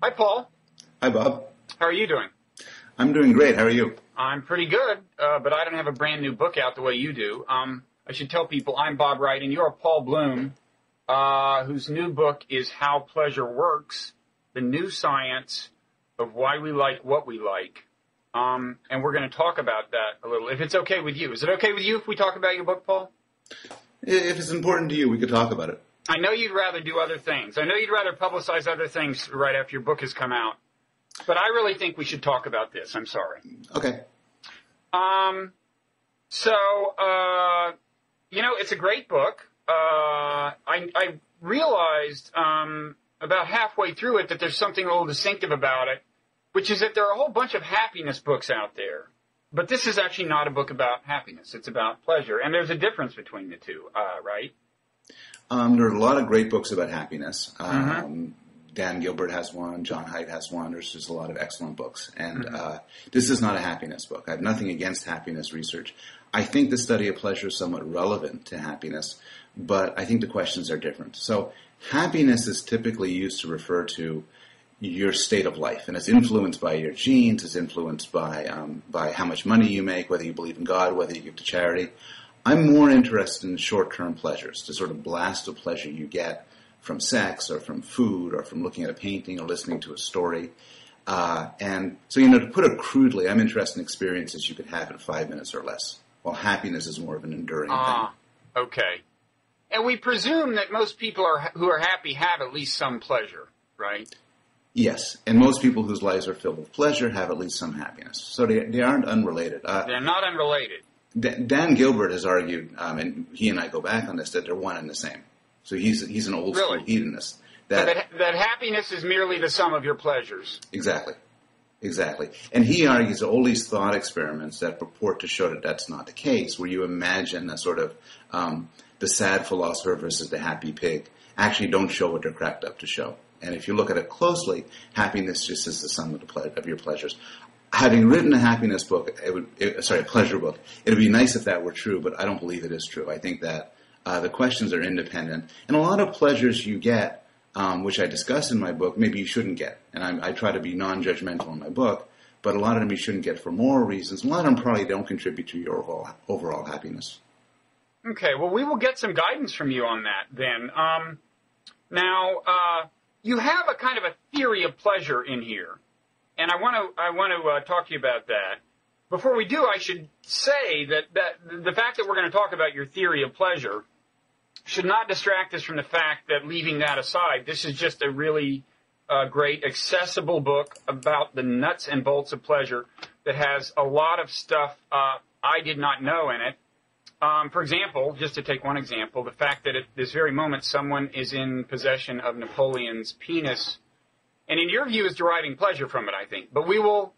Hi, Paul. Hi, Bob. How are you doing? I'm doing great. How are you? I'm pretty good, but I don't have a brand new book out the way you do. I should tell people I'm Bob Wright, and you're Paul Bloom, whose new book is How Pleasure Works, the New Science of Why We Like What We Like. And we're going to talk about that a little, if it's okay with you. Is it okay with you if we talk about your book, Paul? If it's important to you, we could talk about it. I know you'd rather do other things. I know you'd rather publicize other things right after your book has come out. But I really think we should talk about this. I'm sorry. Okay. It's a great book. I realized about halfway through it that there's something a little distinctive about it, which is that there are a whole bunch of happiness books out there. But this is actually not a book about happiness. It's about pleasure. And there's a difference between the two, right? There are a lot of great books about happiness. Dan Gilbert has one. John Haidt has one. There's just a lot of excellent books. And this is not a happiness book. I have nothing against happiness research. I think the study of pleasure is somewhat relevant to happiness, but I think the questions are different. So happiness is typically used to refer to your state of life, and it's influenced by your genes. It's influenced by how much money you make, whether you believe in God, whether you give to charity. I'm more interested in short-term pleasures, the sort of blast of pleasure you get from sex or from food or from looking at a painting or listening to a story. And so, to put it crudely, I'm interested in experiences you could have in 5 minutes or less, while happiness is more of an enduring thing. Okay. And we presume that most people who are happy have at least some pleasure, right? Yes, and most people whose lives are filled with pleasure have at least some happiness. So they aren't unrelated. They're not unrelated. Dan Gilbert has argued, and he and I go back on this, that they're one and the same. So he's an old school hedonist. That happiness is merely the sum of your pleasures. Exactly. And he argues that all these thought experiments that purport to show that that's not the case, where you imagine a sort of the sad philosopher versus the happy pig, actually don't show what they're cracked up to show. And if you look at it closely, happiness just is the sum of your pleasures. Having written a happiness book, a pleasure book, it would be nice if that were true, but I don't believe it is true. I think that the questions are independent. And a lot of pleasures you get, which I discuss in my book, maybe you shouldn't get. And I try to be non-judgmental in my book, but a lot of them you shouldn't get for moral reasons. A lot of them probably don't contribute to your overall happiness. Okay, well, we will get some guidance from you on that then. You have a kind of a theory of pleasure in here, and I want to talk to you about that. Before we do, I should say that the fact that we're going to talk about your theory of pleasure should not distract us from the fact that, leaving that aside, this is just a really great, accessible book about the nuts and bolts of pleasure that has a lot of stuff I did not know in it. For example, just to take one example, the fact that at this very moment someone is in possession of Napoleon's penis, and in your view is deriving pleasure from it, I think. But we will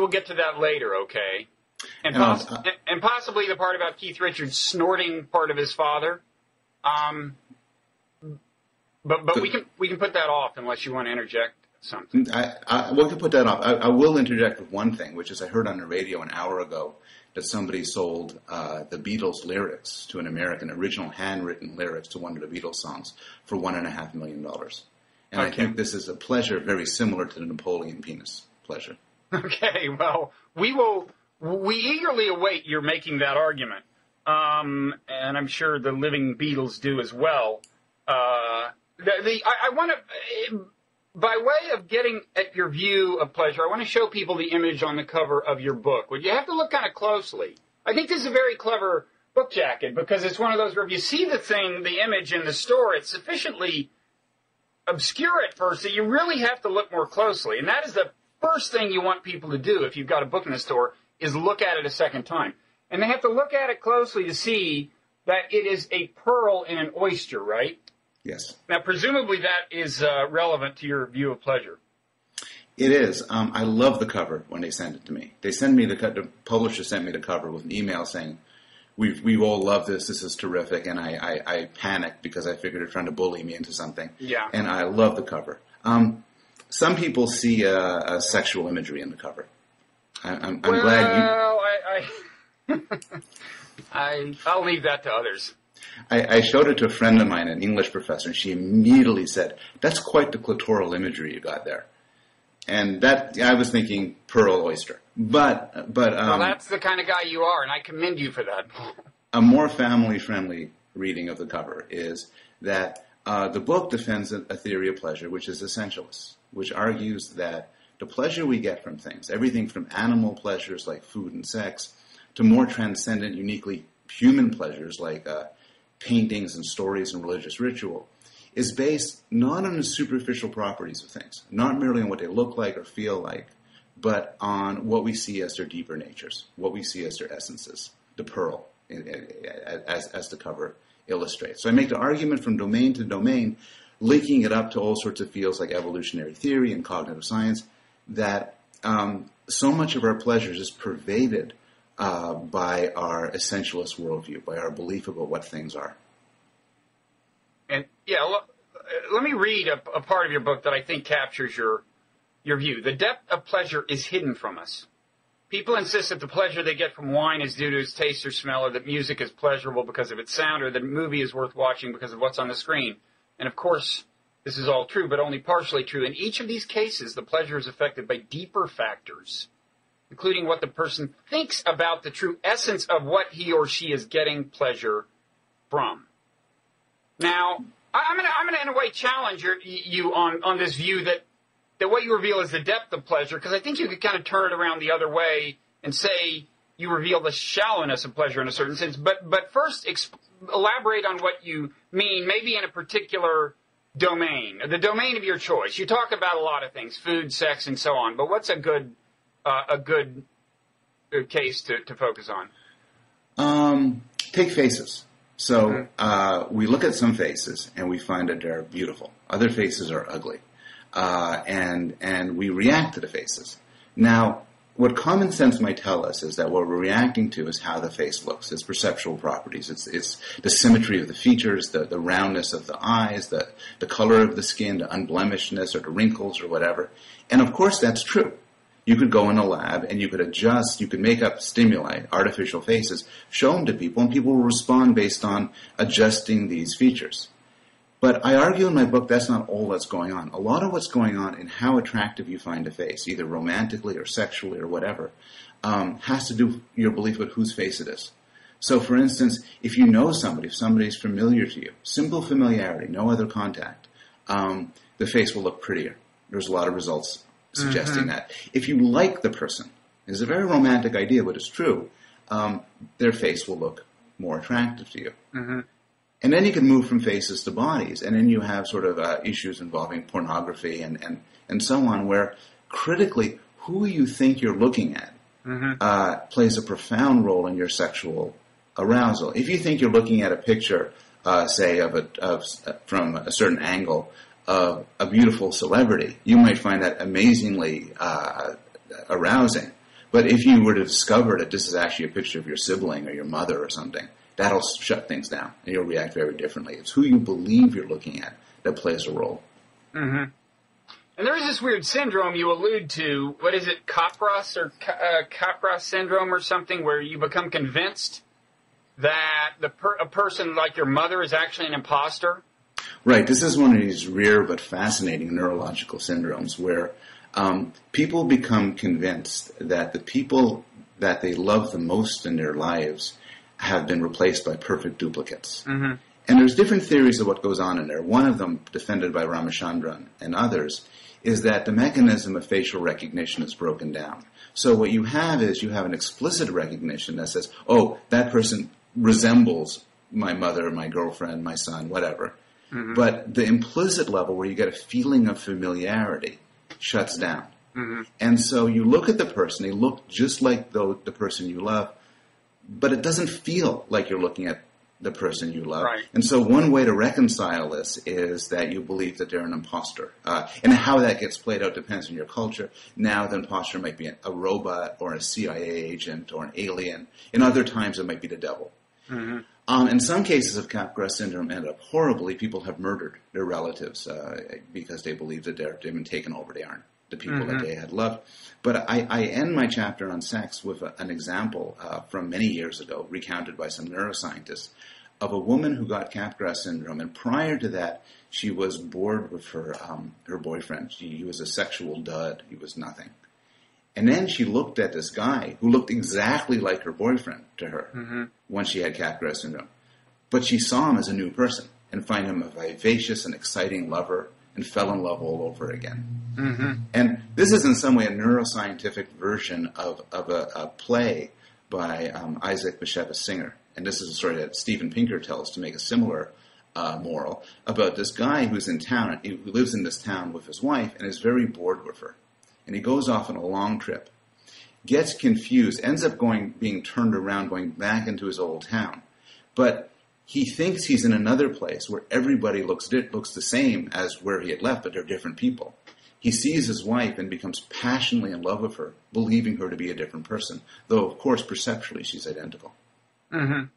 get to that later, okay? And possibly the part about Keith Richards snorting part of his father. But we can put that off unless you want to interject something. We can put that off. I will interject with one thing, which is I heard on the radio an hour ago that somebody sold the Beatles lyrics to an American, original handwritten lyrics to one of the Beatles songs for $1.5 million. And I think this is a pleasure very similar to the Napoleon penis pleasure. Okay, well, we eagerly await your making that argument. And I'm sure the living Beatles do as well. I want to, by way of getting at your view of pleasure, I want to show people the image on the cover of your book. Well, you have to look kind of closely. I think this is a very clever book jacket because it's one of those where if you see the image in the store, it's sufficiently obscure at first that you really have to look more closely. And that is the first thing you want people to do if you've got a book in the store, is look at it a second time. And they have to look at it closely to see that it is a pearl in an oyster, right? Yes. Now, presumably that is relevant to your view of pleasure. It is. I love the cover when they send it to me. The publisher sent me the cover with an email saying, we all love this. This is terrific. And I panicked because I figured they're trying to bully me into something. Yeah. And I love the cover. Some people see a sexual imagery in the cover. I'm glad you... I'll leave that to others. I showed it to a friend of mine, an English professor, and she immediately said, "That's quite the clitoral imagery you got there." And that, I was thinking pearl oyster. But well, that's the kind of guy you are, and I commend you for that. A more family-friendly reading of the cover is that the book defends a theory of pleasure, which is essentialist, which argues that the pleasure we get from things, everything from animal pleasures like food and sex, to more transcendent, uniquely human pleasures like paintings and stories and religious ritual, is based not on the superficial properties of things, not merely on what they look like or feel like, but on what we see as their deeper natures, what we see as their essences, the pearl, as the cover illustrates. So I make the argument from domain to domain, linking it up to all sorts of fields like evolutionary theory and cognitive science, that so much of our pleasures is pervaded by our essentialist worldview, by our belief about what things are. And let me read a part of your book that I think captures your view. The depth of pleasure is hidden from us. People insist that the pleasure they get from wine is due to its taste or smell, or that music is pleasurable because of its sound, or that a movie is worth watching because of what's on the screen. And of course, this is all true, but only partially true. In each of these cases, the pleasure is affected by deeper factors, including what the person thinks about the true essence of what he or she is getting pleasure from. Now, I'm gonna in a way challenge you on this view that what you reveal is the depth of pleasure, because I think you could kind of turn it around the other way and say you reveal the shallowness of pleasure in a certain sense. But first, elaborate on what you mean, maybe in a particular domain, the domain of your choice. You talk about a lot of things, food, sex, and so on. But what's a good case to focus on? Take faces. So we look at some faces and we find that they're beautiful. Other faces are ugly. And we react to the faces. Now, what common sense might tell us is that what we're reacting to is how the face looks, its perceptual properties. It's the symmetry of the features, the roundness of the eyes, the color of the skin, the unblemishedness or the wrinkles or whatever. And of course that's true. You could go in a lab and you could adjust, you could make up stimuli, artificial faces, show them to people, and people will respond based on adjusting these features. But I argue in my book that's not all that's going on. A lot of what's going on in how attractive you find a face, either romantically or sexually or whatever, has to do with your belief about whose face it is. So, for instance, if you know somebody, if somebody's familiar to you, simple familiarity, no other contact, the face will look prettier. There's a lot of results suggesting that. If you like the person, it's a very romantic idea, but it's true, their face will look more attractive to you. Mm-hmm. And then you can move from faces to bodies, and then you have sort of issues involving pornography and so on, where critically who you think you're looking at plays a profound role in your sexual arousal. If you think you're looking at a picture, say, from a certain angle of a beautiful celebrity, you might find that amazingly arousing. But if you were to discover that this is actually a picture of your sibling or your mother or something, that'll shut things down, and you'll react very differently. It's who you believe you're looking at that plays a role. Mm-hmm. And there is this weird syndrome you allude to. What is it, Capgras or Capgras syndrome or something, where you become convinced that a person like your mother is actually an imposter? Right. This is one of these rare but fascinating neurological syndromes where people become convinced that the people that they love the most in their lives have been replaced by perfect duplicates. Mm-hmm. And there's different theories of what goes on in there. One of them, defended by Ramachandran and others, is that the mechanism of facial recognition is broken down. So what you have is you have an explicit recognition that says, oh, that person resembles my mother, my girlfriend, my son, whatever. Mm-hmm. But the implicit level where you get a feeling of familiarity shuts down. Mm-hmm. And so you look at the person, they look just like the person you love, but it doesn't feel like you're looking at the person you love. Right. And so one way to reconcile this is that you believe that they're an imposter. And how that gets played out depends on your culture. Now the imposter might be a robot or a CIA agent or an alien. In other times it might be the devil. Mm-hmm. In some cases of Capgras syndrome end up horribly. People have murdered their relatives because they believe that they've been taken over. They aren't the people that they had loved. But I end my chapter on sex with an example from many years ago, recounted by some neuroscientists, of a woman who got Capgras syndrome. And prior to that, She was bored with her boyfriend. He was a sexual dud. He was nothing. And then she looked at this guy who looked exactly like her boyfriend to her once she had Capgras syndrome. But she saw him as a new person and find him a vivacious and exciting lover and fell in love all over again. And this is in some way a neuroscientific version of a play by Isaac Bashevis Singer. And this is a story that Steven Pinker tells to make a similar moral about this guy who's in town, who lives in this town with his wife and is very bored with her. And he goes off on a long trip, gets confused, ends up being turned around, going back into his old town. But he thinks he's in another place where everybody looks the same as where he had left, but they're different people. He sees his wife and becomes passionately in love with her, believing her to be a different person, though, of course, perceptually she's identical. So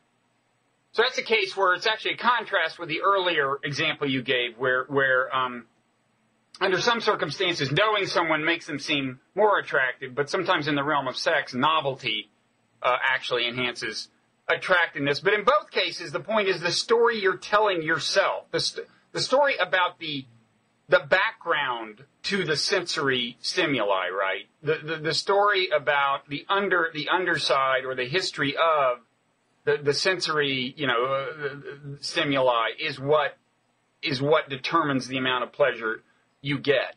that's a case where it's actually a contrast with the earlier example you gave, where under some circumstances, knowing someone makes them seem more attractive, but sometimes in the realm of sex, novelty actually enhances attractiveness. But in both cases, the point is the story you're telling yourself, the story about the background to the sensory stimuli, right? The story about the underside or the history of the sensory, stimuli is what determines the amount of pleasure you get.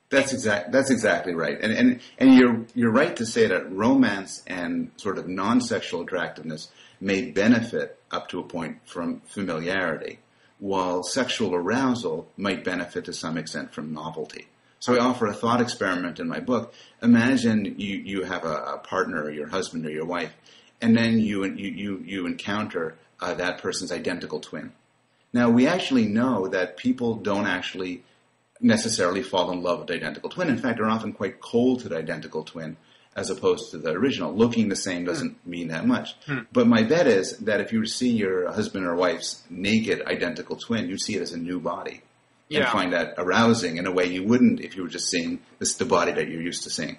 That's exactly right. And you're right to say that romance and sort of non-sexual attractiveness may benefit up to a point from familiarity, while sexual arousal might benefit to some extent from novelty. So I offer a thought experiment in my book. Imagine you have a partner, or your husband or your wife, and then you encounter that person's identical twin. Now, we actually know that people don't actually necessarily fall in love with the identical twin. In fact, they're often quite cold to the identical twin as opposed to the original. Looking the same doesn't mean that much. But my bet is that if you were to see your husband or wife's naked identical twin, you'd see it as a new body and find that arousing in a way you wouldn't if you were just seeing the body that you're used to seeing.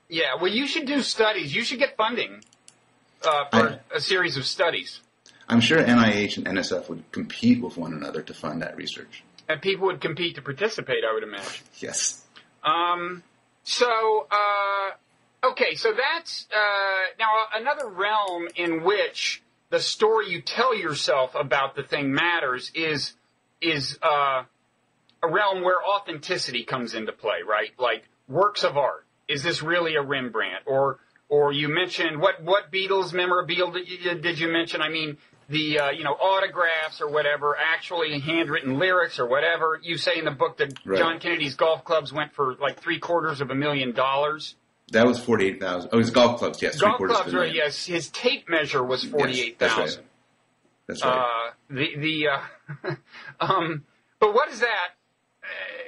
Yeah, well, you should do studies. You should get funding for a series of studies. I'm sure NIH and NSF would compete with one another to fund that research. And people would compete to participate, I would imagine. Yes. Okay, so that's now another realm in which the story you tell yourself about the thing matters is a realm where authenticity comes into play, right? Like works of art. Is this really a Rembrandt? Or you mentioned what Beatles memorabilia did you mention? I mean, the autographs or whatever, actually handwritten lyrics or whatever. You say in the book that John Kennedy's golf clubs went for like $750,000. That was 48,000. Oh, his golf clubs, yes. Golf clubs, right? Yes. His tape measure was 48,000. That's right. But what is that?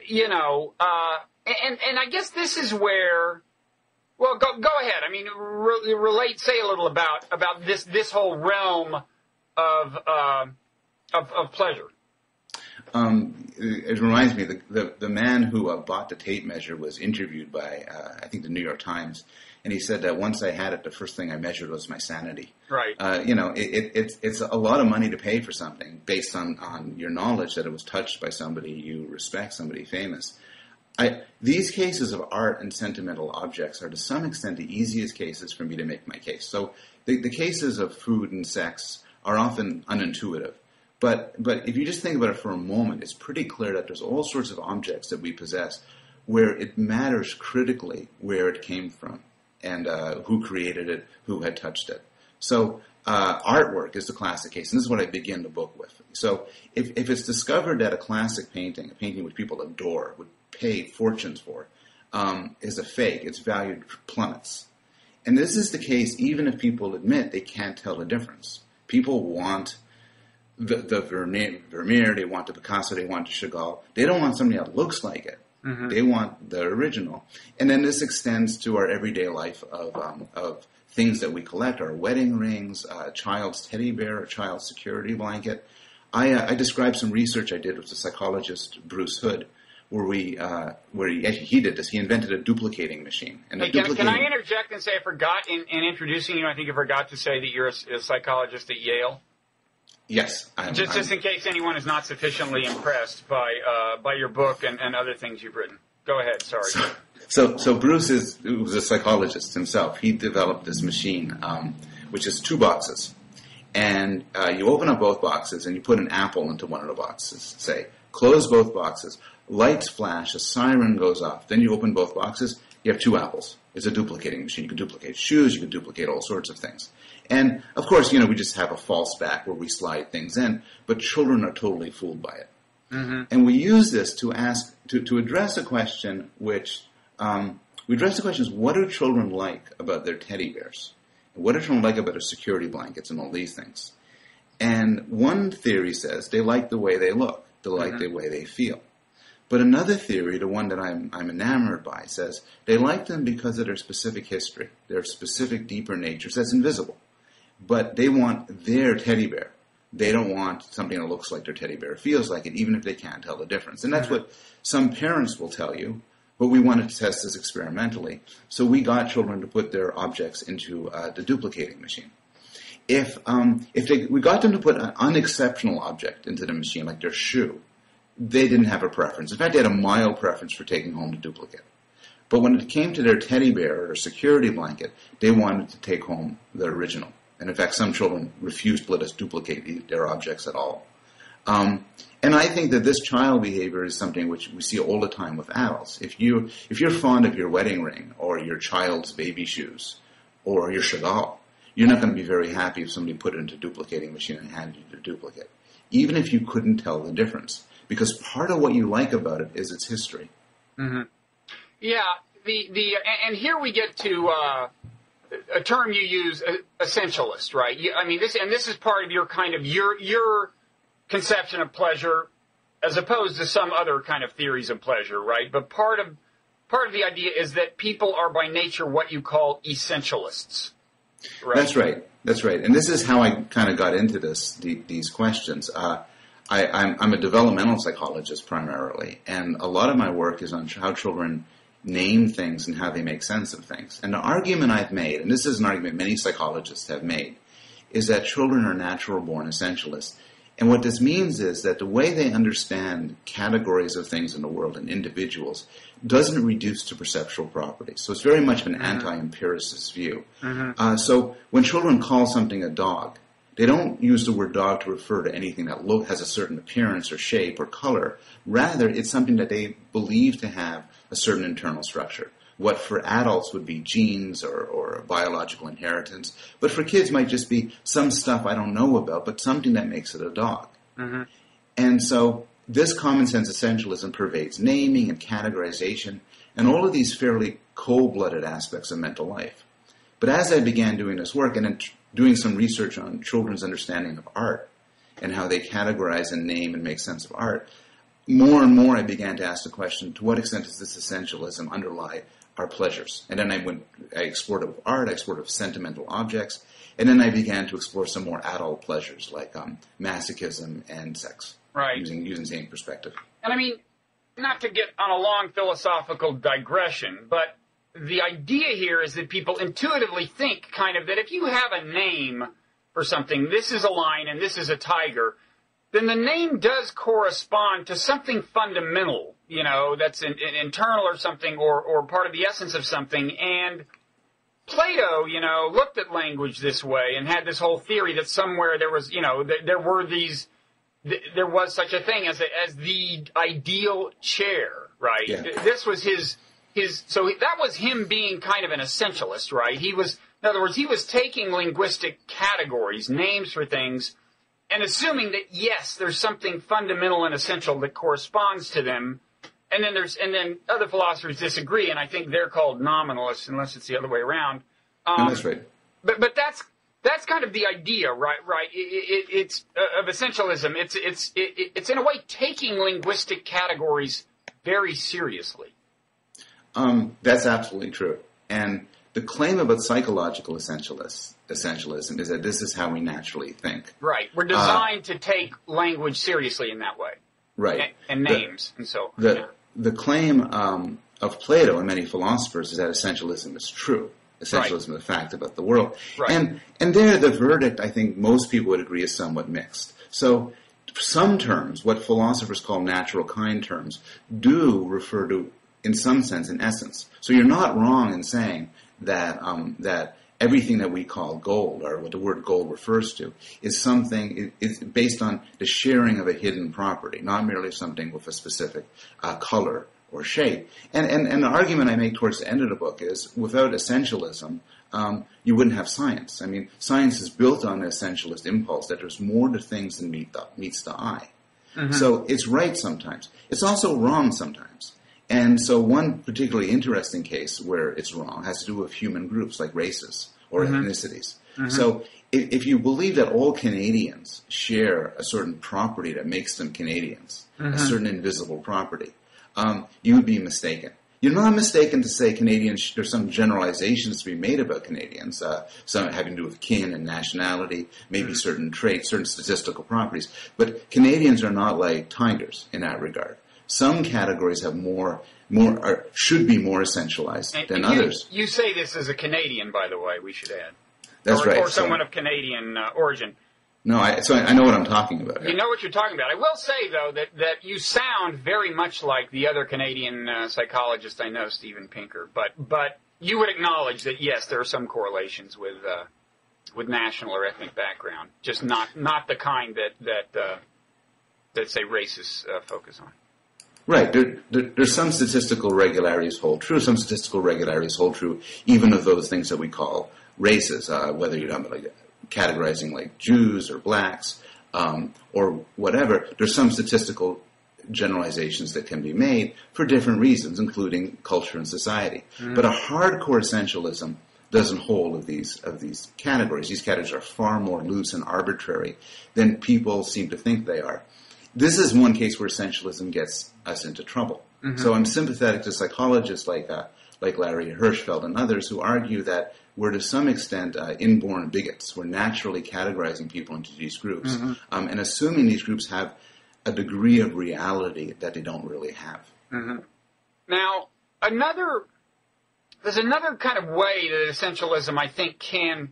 And I guess this is where. Well, go ahead. I mean, say a little about this whole realm of pleasure. It reminds me, the man who bought the tape measure was interviewed by, I think, the New York Times, and he said that once I had it, the first thing I measured was my sanity. Right. It's a lot of money to pay for something based on your knowledge that it was touched by somebody you respect, somebody famous. These cases of art and sentimental objects are to some extent the easiest cases for me to make my case. So the cases of food and sex are often unintuitive. But if you just think about it for a moment, it's pretty clear that there's all sorts of objects that we possess where it matters critically where it came from and who created it, who had touched it. So artwork is the classic case, and this is what I begin the book with. So if it's discovered that a classic painting, a painting which people adore, would pay fortunes for, is a fake, its value plummets. And this is the case even if people admit they can't tell the difference. People want the Vermeer, they want the Picasso, they want the Chagall. They don't want somebody that looks like it. Mm-hmm. They want the original. And then this extends to our everyday life of things that we collect, our wedding rings, a child's teddy bear, a child's security blanket. I described some research I did with the psychologist Bruce Hood, where he did this. He invented a duplicating machine. And can I interject and say I forgot in introducing you? I think I forgot to say that you're a psychologist at Yale. Yes. Just in case anyone is not sufficiently impressed by your book and other things you've written. Go ahead. Sorry. So Bruce was a psychologist himself. He developed this machine, which is 2 boxes. And you open up both boxes and you put an apple into one of the boxes. Say, close both boxes. Lights flash, a siren goes off. Then you open both boxes, you have 2 apples. It's a duplicating machine. You can duplicate shoes, you can duplicate all sorts of things. And, of course, we just have a false back where we slide things in, but children are totally fooled by it. Mm-hmm. And we use this to address a question which, we address the questions, what do children like about their teddy bears? What do children like about their security blankets and all these things? And one theory says they like the way they look, they like the way they feel. But another theory, the one that I'm enamored by, says they like them because of their specific history, their specific deeper natures that's invisible. But they want their teddy bear. They don't want something that looks like their teddy bear, feels like it, even if they can't tell the difference. And that's what some parents will tell you, but we wanted to test this experimentally. So we got children to put their objects into the duplicating machine. If we got them to put an unexceptional object into the machine, like their shoe, they didn't have a preference. In fact, they had a mild preference for taking home the duplicate. But when it came to their teddy bear or their security blanket, they wanted to take home the original. And in fact, some children refused to let us duplicate their objects at all. And I think that this child behavior is something which we see all the time with adults. If you're fond of your wedding ring or your child's baby shoes or your Chagall, you're not going to be very happy if somebody put it into a duplicating machine and handed you the duplicate, even if you couldn't tell the difference. Because part of what you like about it is its history. Mm-hmm. Yeah, and here we get to a term you use, essentialist, right? This is part of your kind of your conception of pleasure, as opposed to some other kind of theories of pleasure, right? But part of the idea is that people are by nature what you call essentialists. Right? That's right. And this is how I kind of got into these questions. I'm a developmental psychologist primarily, and a lot of my work is on how children name things and how they make sense of things. And the argument I've made, and this is an argument many psychologists have made, is that children are natural-born essentialists. And what this means is that the way they understand categories of things in the world and individuals doesn't reduce to perceptual properties. So it's very much an anti-empiricist view. Mm-hmm. So when children call something a dog, they don't use the word dog to refer to anything that has a certain appearance or shape or color. Rather, it's something that they believe to have a certain internal structure. What for adults would be genes or biological inheritance, but for kids might just be some stuff I don't know about, but something that makes it a dog. Mm-hmm. And so this common sense essentialism pervades naming and categorization and all of these fairly cold-blooded aspects of mental life. But as I began doing this work and doing some research on children's understanding of art and how they categorize and name and make sense of art, more and more I began to ask the question, to what extent does this essentialism underlie our pleasures? And then I explored it with art, I explored it with sentimental objects, and then I began to explore some more adult pleasures like masochism and sex, right? Using the same perspective. And I mean, not to get on a long philosophical digression, but the idea here is that people intuitively think kind of that if you have a name for something, this is a lion and this is a tiger, then the name does correspond to something fundamental, that's internal or something or part of the essence of something. And Plato, looked at language this way and had this whole theory that somewhere there was, there was such a thing as the ideal chair, right? Yeah. This was so that was him being kind of an essentialist, right? In other words, he was taking linguistic categories, names for things, and assuming that, yes, there's something fundamental and essential that corresponds to them. And then other philosophers disagree, and I think they're called nominalists, unless it's the other way around. That's right. But that's kind of the idea, right? It's of essentialism. It's in a way taking linguistic categories very seriously. That's absolutely true. And the claim about psychological essentialism is that this is how we naturally think. Right. We're designed to take language seriously in that way. Right. And names. And so the claim of Plato and many philosophers is that essentialism is true. essentialism of the fact about the world. Right. And there the verdict, I think most people would agree, is somewhat mixed. So some terms, what philosophers call natural kind terms, do refer to, in some sense, in essence. So you're not wrong in saying that that everything that we call gold, or what the word gold refers to, is something, is based on the sharing of a hidden property, not merely something with a specific color or shape. And the argument I make towards the end of the book is, without essentialism, you wouldn't have science. I mean, science is built on the essentialist impulse that there's more to things than meets the eye. Mm-hmm. So it's right sometimes. It's also wrong sometimes. And so one particularly interesting case where it's wrong has to do with human groups like races or mm-hmm. ethnicities. Mm-hmm. So if you believe that all Canadians share a certain property that makes them Canadians, mm-hmm. a certain invisible property, you would be mistaken. You're not mistaken to say Canadians, there's some generalizations to be made about Canadians, some having to do with kin and nationality, maybe mm-hmm. certain traits, certain statistical properties. But Canadians are not like tigers in that regard. Some categories have should be more essentialized than others. You say this as a Canadian, by the way, we should add. That's right. Or someone of Canadian origin. No, so I know what I'm talking about. You know what you're talking about. I will say, though, that you sound very much like the other Canadian psychologist I know, Steven Pinker. But you would acknowledge that, yes, there are some correlations with national or ethnic background, just not the kind that say racists focus on. Right. There's some statistical regularities hold true. Some statistical regularities hold true even of those things that we call races, whether you're talking about categorizing like Jews or blacks or whatever. There's some statistical generalizations that can be made for different reasons, including culture and society. Mm. But a hardcore essentialism doesn't hold of these categories. These categories are far more loose and arbitrary than people seem to think they are. This is one case where essentialism gets us into trouble. Mm-hmm. So I'm sympathetic to psychologists like Larry Hirschfeld and others who argue that we're to some extent inborn bigots. We're naturally categorizing people into these groups mm-hmm. And assuming these groups have a degree of reality that they don't really have. Mm-hmm. Now, there's another kind of way that essentialism, I think, can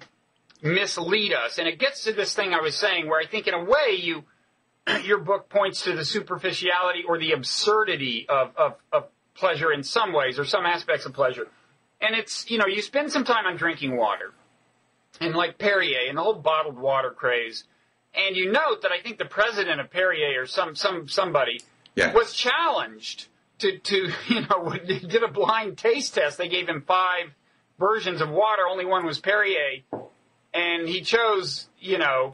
mislead us. And it gets to this thing I was saying where I think in a way your book points to the superficiality or the absurdity of pleasure in some ways, or some aspects of pleasure. And it's, you spend some time on drinking water, and like Perrier and the whole bottled water craze, and you note that I think the president of Perrier or somebody was challenged to did a blind taste test. They gave him 5 versions of water, only one was Perrier. And he chose,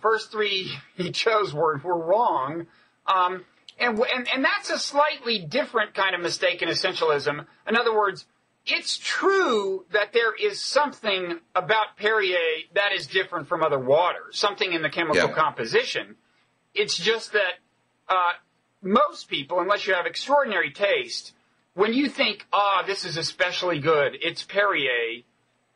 first 3 he chose were wrong. And that's a slightly different kind of mistaken essentialism. In other words, it's true that there is something about Perrier that is different from other waters, something in the chemical composition. It's just that most people, unless you have extraordinary taste, when you think, this is especially good, it's Perrier,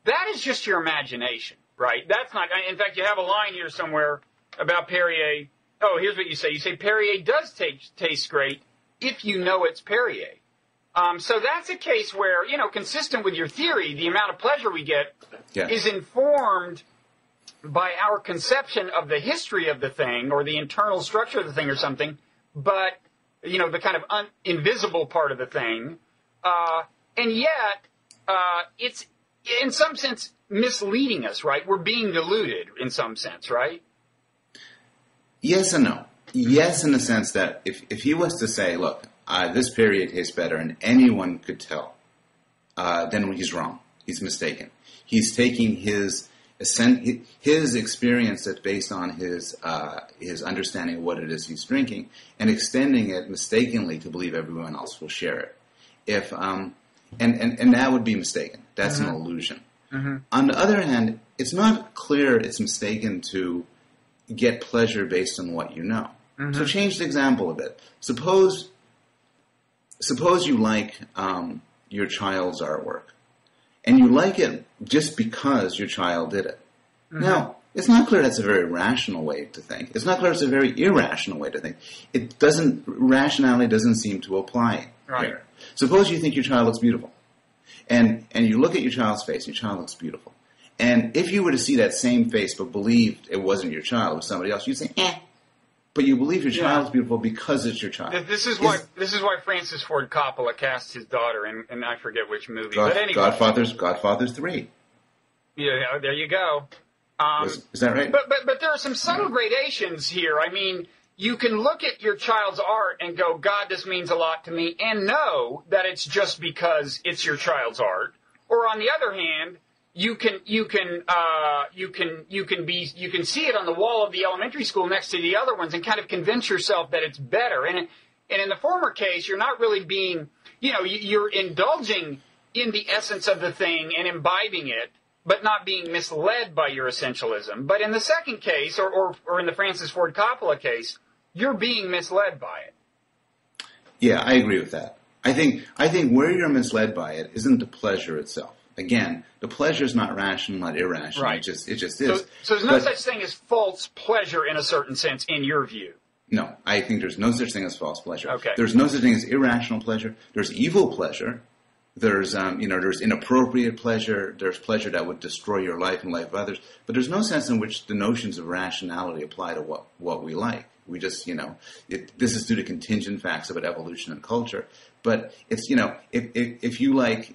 that is just your imagination. Right, that's not. In fact, you have a line here somewhere about Perrier. Oh, here's what you say. You say Perrier does taste great if you know it's Perrier. So that's a case where, consistent with your theory, the amount of pleasure we get is informed by our conception of the history of the thing or the internal structure of the thing or something. But the kind of invisible part of the thing, and yet it's in some sense misleading us, right? We're being deluded in some sense, right? Yes and no. Yes, in the sense that if he was to say, look, this Perrier tastes better and anyone could tell, then he's wrong. He's mistaken. He's taking his experience that's based on his understanding of what it is he's drinking and extending it mistakenly to believe everyone else will share it. And that would be mistaken. That's mm-hmm. an illusion. Mm-hmm. On the other hand, it's not clear it's mistaken to get pleasure based on what you know. Mm-hmm. So change the example a bit. Suppose you like your child's artwork, and you like it just because your child did it. Mm-hmm. Now, it's not clear that's a very rational way to think. It's not clear it's a very irrational way to think. Rationality doesn't seem to apply here. Suppose you think your child looks beautiful. And you look at your child's face, and your child looks beautiful. And if you were to see that same face but believed it wasn't your child, it was somebody else, you'd say, eh. But you believe your child is beautiful because it's your child. This is why Francis Ford Coppola cast his daughter in I forget which movie. But anyway. Godfather's 3. Yeah, there you go. Is that right? But there are some subtle gradations here. I mean, you can look at your child's art and go, God, this means a lot to me, and know that it's just because it's your child's art. Or on the other hand, you can see it on the wall of the elementary school next to the other ones and kind of convince yourself that it's better. And in the former case, you're not really being, you're indulging in the essence of the thing and imbibing it, but not being misled by your essentialism. But in the second case, or in the Francis Ford Coppola case, you're being misled by it. Yeah, I agree with that. I think where you're misled by it isn't the pleasure itself. Again, the pleasure is not rational, not irrational. Right. It just is. So there's no such thing as false pleasure in a certain sense, in your view. No, I think there's no such thing as false pleasure. Okay. There's no such thing as irrational pleasure. There's evil pleasure. There's there's inappropriate pleasure. There's pleasure that would destroy your life and life of others. But there's no sense in which the notions of rationality apply to what we like. We just, this is due to contingent facts about evolution and culture. But it's, if you like,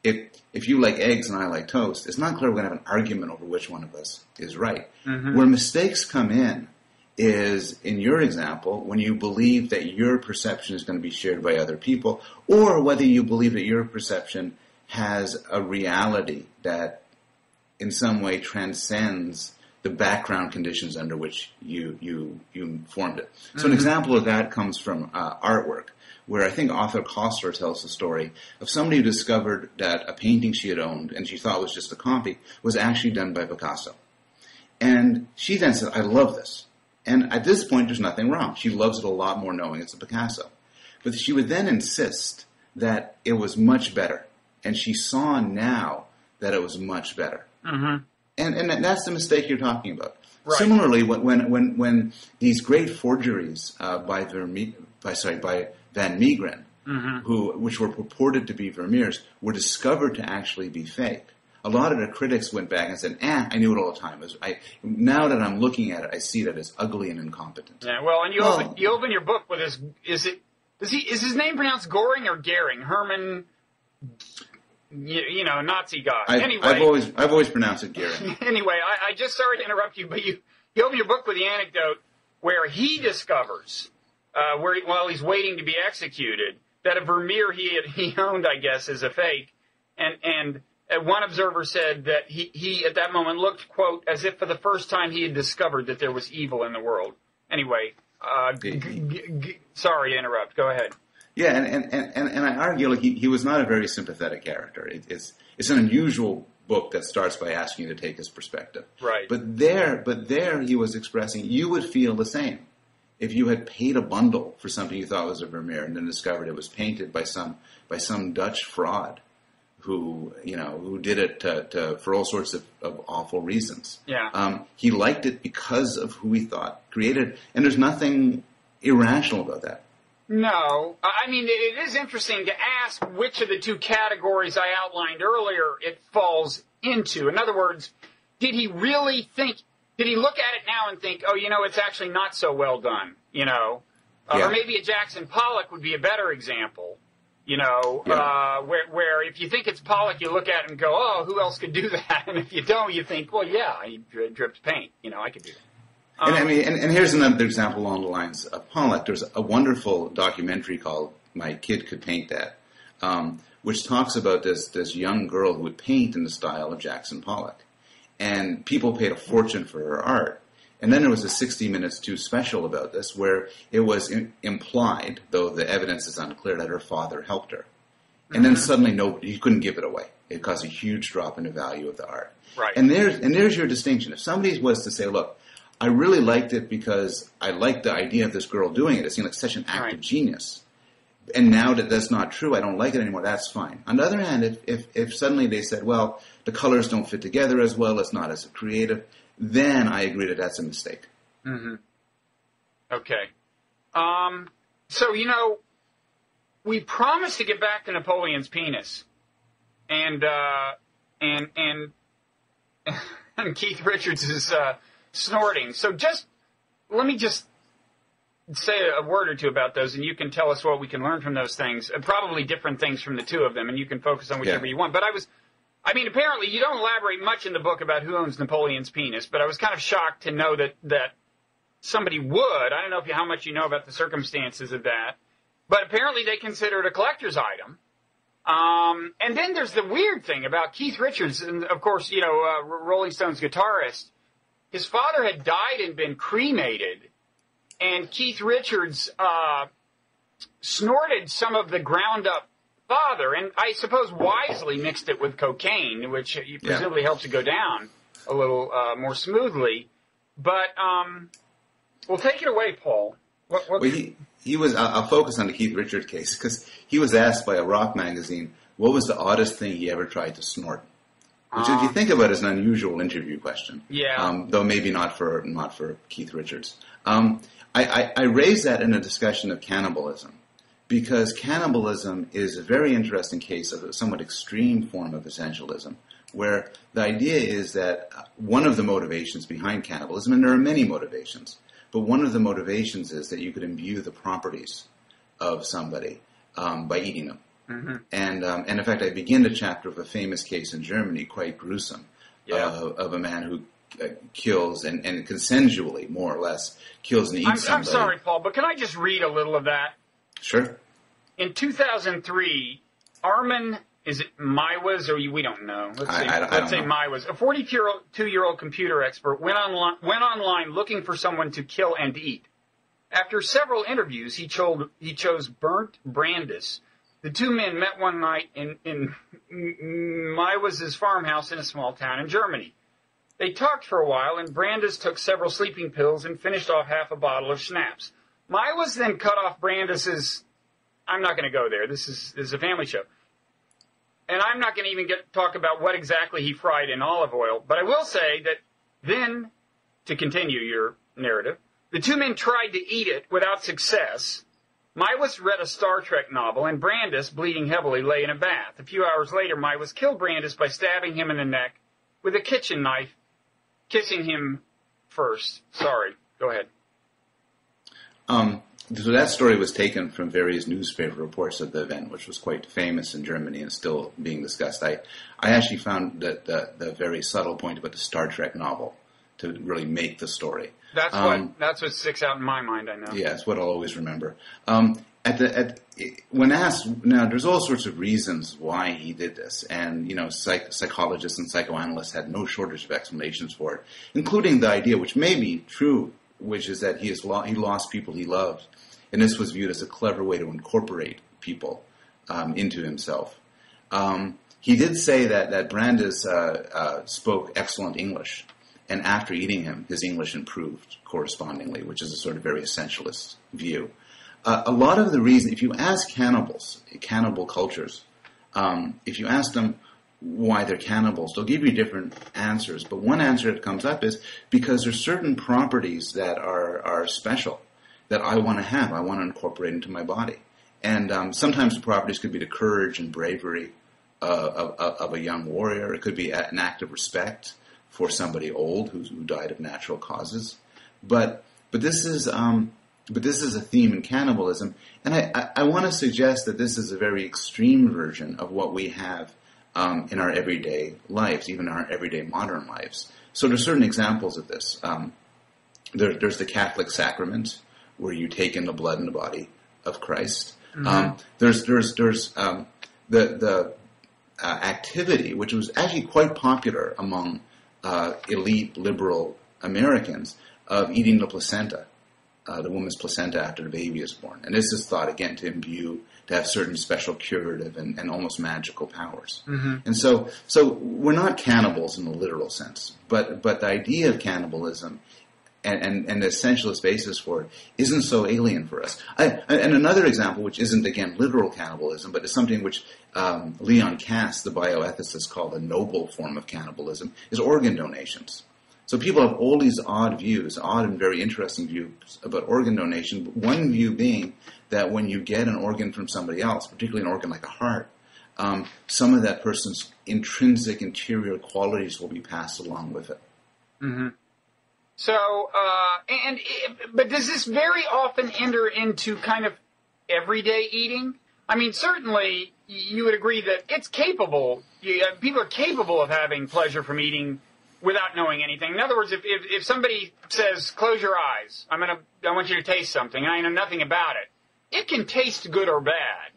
if you like eggs and I like toast, it's not clear we're going to have an argument over which one of us is right. Mm-hmm. Where mistakes come in is, in your example, when you believe that your perception is going to be shared by other people, or whether you believe that your perception has a reality that in some way transcends the background conditions under which you formed it. So mm-hmm. An example of that comes from artwork, where I think author Kostler tells the story of somebody who discovered that a painting she had owned and she thought was just a copy was actually done by Picasso. And she then said, I love this. And at this point, there's nothing wrong. She loves it a lot more knowing it's a Picasso. But she would then insist that it was much better. And she saw now that it was much better. Mm-hmm. And that's the mistake you're talking about. Right. Similarly, when these great forgeries by Van Meegeren, mm-hmm. which were purported to be Vermeers, were discovered to actually be fake, a lot of the critics went back and said, I knew it all the time. Now that I'm looking at it, I see that it's ugly and incompetent. Yeah, well, and you open your book with his, is his name pronounced Goring or Gehring? Herman, Nazi guy. I've always pronounced it Gehring. Anyway, I just sorry to interrupt you, but you open your book with the anecdote where he discovers, while he's waiting to be executed, that a Vermeer he owned, I guess, is a fake, and one observer said that he at that moment looked, quote, as if for the first time he had discovered that there was evil in the world. Anyway, sorry to interrupt. Go ahead. Yeah, and I argue like he was not a very sympathetic character. It's an unusual book that starts by asking you to take his perspective. Right. But there he was expressing you would feel the same if you had paid a bundle for something you thought was a Vermeer and then discovered it was painted by some Dutch fraud who did it for all sorts of awful reasons. Yeah. He liked it because of who he thought created it, and there's nothing irrational about that. No. I mean, it is interesting to ask which of the two categories I outlined earlier it falls into. In other words, did he look at it now and think, it's actually not so well done, Yeah. Or maybe a Jackson Pollock would be a better example. Where if you think it's Pollock, you look at it and go, oh, who else could do that? And if you don't, you think, well, yeah, he dripped paint. I could do that. And here's another example along the lines of Pollock. There's a wonderful documentary called My Kid Could Paint That, which talks about this young girl who would paint in the style of Jackson Pollock. And people paid a fortune for her art. And then there was a 60 Minutes 2 special about this where it was implied, though the evidence is unclear, that her father helped her. And then suddenly he couldn't give it away. It caused a huge drop in the value of the art. Right. And there's your distinction. If somebody was to say, look, I really liked it because I liked the idea of this girl doing it. It seemed like such an act of genius. And now that that's not true, I don't like it anymore, that's fine. On the other hand, if suddenly they said, well, the colors don't fit together as well, it's not as creative, then I agree that that's a mistake. Mm-hmm. Okay. So, we promised to get back to Napoleon's penis. and and Keith Richards is snorting. So let me say a word or two about those, and you can tell us what we can learn from those things. Probably different things from the two of them, and you can focus on whichever you want. But apparently you don't elaborate much in the book about who owns Napoleon's penis, but I was kind of shocked to know that somebody would. I don't know how much you know about the circumstances of that, but apparently they consider it a collector's item. And then there's the weird thing about Keith Richards, and of course, Rolling Stones guitarist. His father had died and been cremated, and Keith Richards snorted some of the ground-up father, and I suppose wisely mixed it with cocaine, which presumably helps it go down a little more smoothly. But, well, take it away, Paul. Well, he was. I'll focus on the Keith Richards case because he was asked by a rock magazine what was the oddest thing he ever tried to snort. Which, if you think about it, is an unusual interview question. Yeah. Though maybe not for Keith Richards. I raised that in a discussion of cannibalism because cannibalism is a very interesting case of a somewhat extreme form of essentialism, where the idea is that one of the motivations behind cannibalism, and there are many motivations, but one of the motivations is that you could imbue the properties of somebody by eating them. Mm-hmm. And in fact, I begin the chapter of a famous case in Germany, quite gruesome, of a man who kills and consensually, more or less, kills and eats somebody. I'm sorry, Paul, but can I just read a little of that? Sure. In 2003, Armin, is it Maiwas, or we don't know? Let's say Maiwas. A 42-year-old computer expert went online looking for someone to kill and eat. After several interviews, he chose Bernd Brandes. The two men met one night in Maiwas' farmhouse in a small town in Germany. They talked for a while, and Brandes took several sleeping pills and finished off half a bottle of schnapps. Maiwas then cut off Brandes's... I'm not going to go there. This is a family show. And I'm not going to even talk about what exactly he fried in olive oil. But I will say that then, to continue your narrative, the two men tried to eat it without success. Maiwas read a Star Trek novel, and Brandes, bleeding heavily, lay in a bath. A few hours later, Maiwas killed Brandes by stabbing him in the neck with a kitchen knife, kissing him first. Sorry. Go ahead. So that story was taken from various newspaper reports of the event, which was quite famous in Germany and still being discussed. I actually found that the very subtle point about the Star Trek novel to really make the story. That's what sticks out in my mind, I know. Yeah, it's what I'll always remember. When asked, now there's all sorts of reasons why he did this, and psychologists and psychoanalysts had no shortage of explanations for it, including the idea, which may be true, which is that he lost people he loved, and this was viewed as a clever way to incorporate people into himself. He did say that Brandes spoke excellent English, and after eating him, his English improved correspondingly, which is a sort of very essentialist view. A lot of the reason, if you ask cannibal cultures, if you ask them why they're cannibals, they'll give you different answers. But one answer that comes up is because there's certain properties that are special that I want to have. I want to incorporate into my body. And sometimes the properties could be the courage and bravery of a young warrior. It could be an act of respect for somebody old who died of natural causes. But this is a theme in cannibalism, and I want to suggest that this is a very extreme version of what we have in our everyday lives, even our everyday modern lives. So there's certain examples of this. There's the Catholic sacrament, where you take in the blood and the body of Christ. Mm-hmm. There's the activity, which was actually quite popular among elite liberal Americans, of eating the placenta. The woman's placenta after the baby is born. And this is thought, again, to have certain special curative and almost magical powers. Mm-hmm. And so we're not cannibals in the literal sense, but the idea of cannibalism and the essentialist basis for it isn't so alien for us. And another example, which isn't, again, literal cannibalism, but is something which Leon Kass, the bioethicist, called a noble form of cannibalism, is organ donations. So people have all these odd and very interesting views about organ donation. One view being that when you get an organ from somebody else, particularly an organ like a heart, some of that person's intrinsic interior qualities will be passed along with it. Mm-hmm. So, but does this very often enter into kind of everyday eating? I mean, certainly you would agree that it's capable. People are capable of having pleasure from eating without knowing anything. In other words, if somebody says, "Close your eyes, I want you to taste something," and I know nothing about it, it can taste good or bad.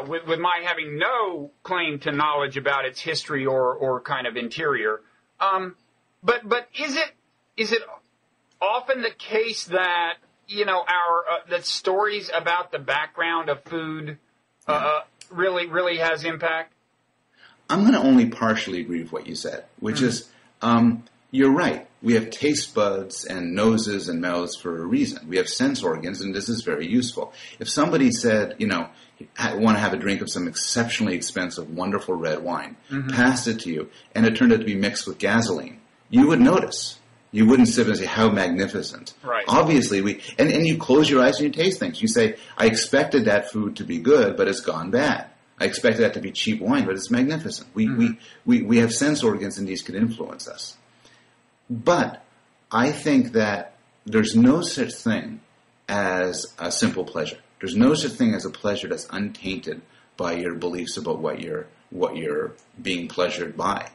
With my having no claim to knowledge about its history or kind of interior. But is it often the case that, that stories about the background of food really has impact? I'm going to only partially agree with what you said, which is, you're right. We have taste buds and noses and mouths for a reason. We have sense organs, and this is very useful. If somebody said, want to have a drink of some exceptionally expensive, wonderful red wine, passed it to you, and it turned out to be mixed with gasoline, you would notice. You wouldn't sit and say, how magnificent. Right. Obviously, and you close your eyes and you taste things. You say, I expected that food to be good, but it's gone bad. I expected that to be cheap wine, but it's magnificent. We have sense organs, and these can influence us. But I think that there's no such thing as a simple pleasure. There's no such thing as a pleasure that's untainted by your beliefs about what you're being pleasured by.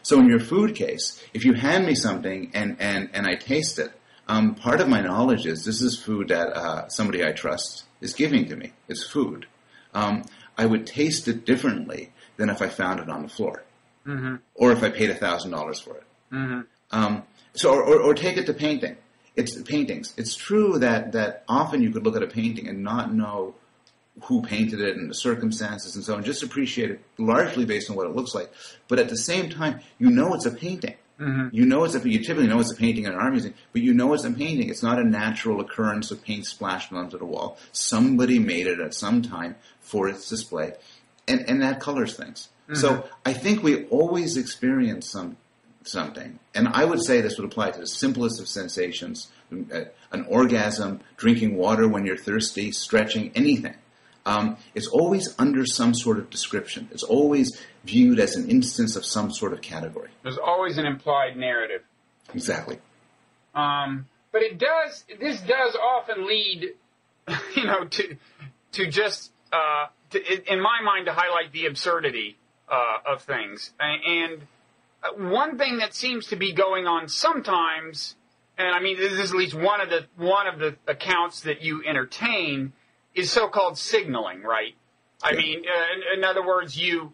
So in your food case, if you hand me something and I taste it, part of my knowledge is this is food that somebody I trust is giving to me. It's food. I would taste it differently than if I found it on the floor, or if I paid $1,000 for it. Or take it to painting. It's paintings. It's true that often you could look at a painting and not know who painted it and the circumstances and so on, just appreciate it largely based on what it looks like. But at the same time, it's a painting. You typically know it's a painting in an art museum, but you know it's a painting. It's not a natural occurrence of paint splashed onto the wall. Somebody made it at some time for its display, and that colors things. So I think we always experience something, and I would say this would apply to the simplest of sensations, an orgasm, drinking water when you're thirsty, stretching, anything. It's always under some sort of description. It's always viewed as an instance of some sort of category. There's always an implied narrative. Exactly. But this does often lead, to just, in my mind, to highlight the absurdity of things. And one thing that seems to be going on sometimes, and I mean, this is at least one of the accounts that you entertain, is so-called signaling, right? I mean, in other words, you,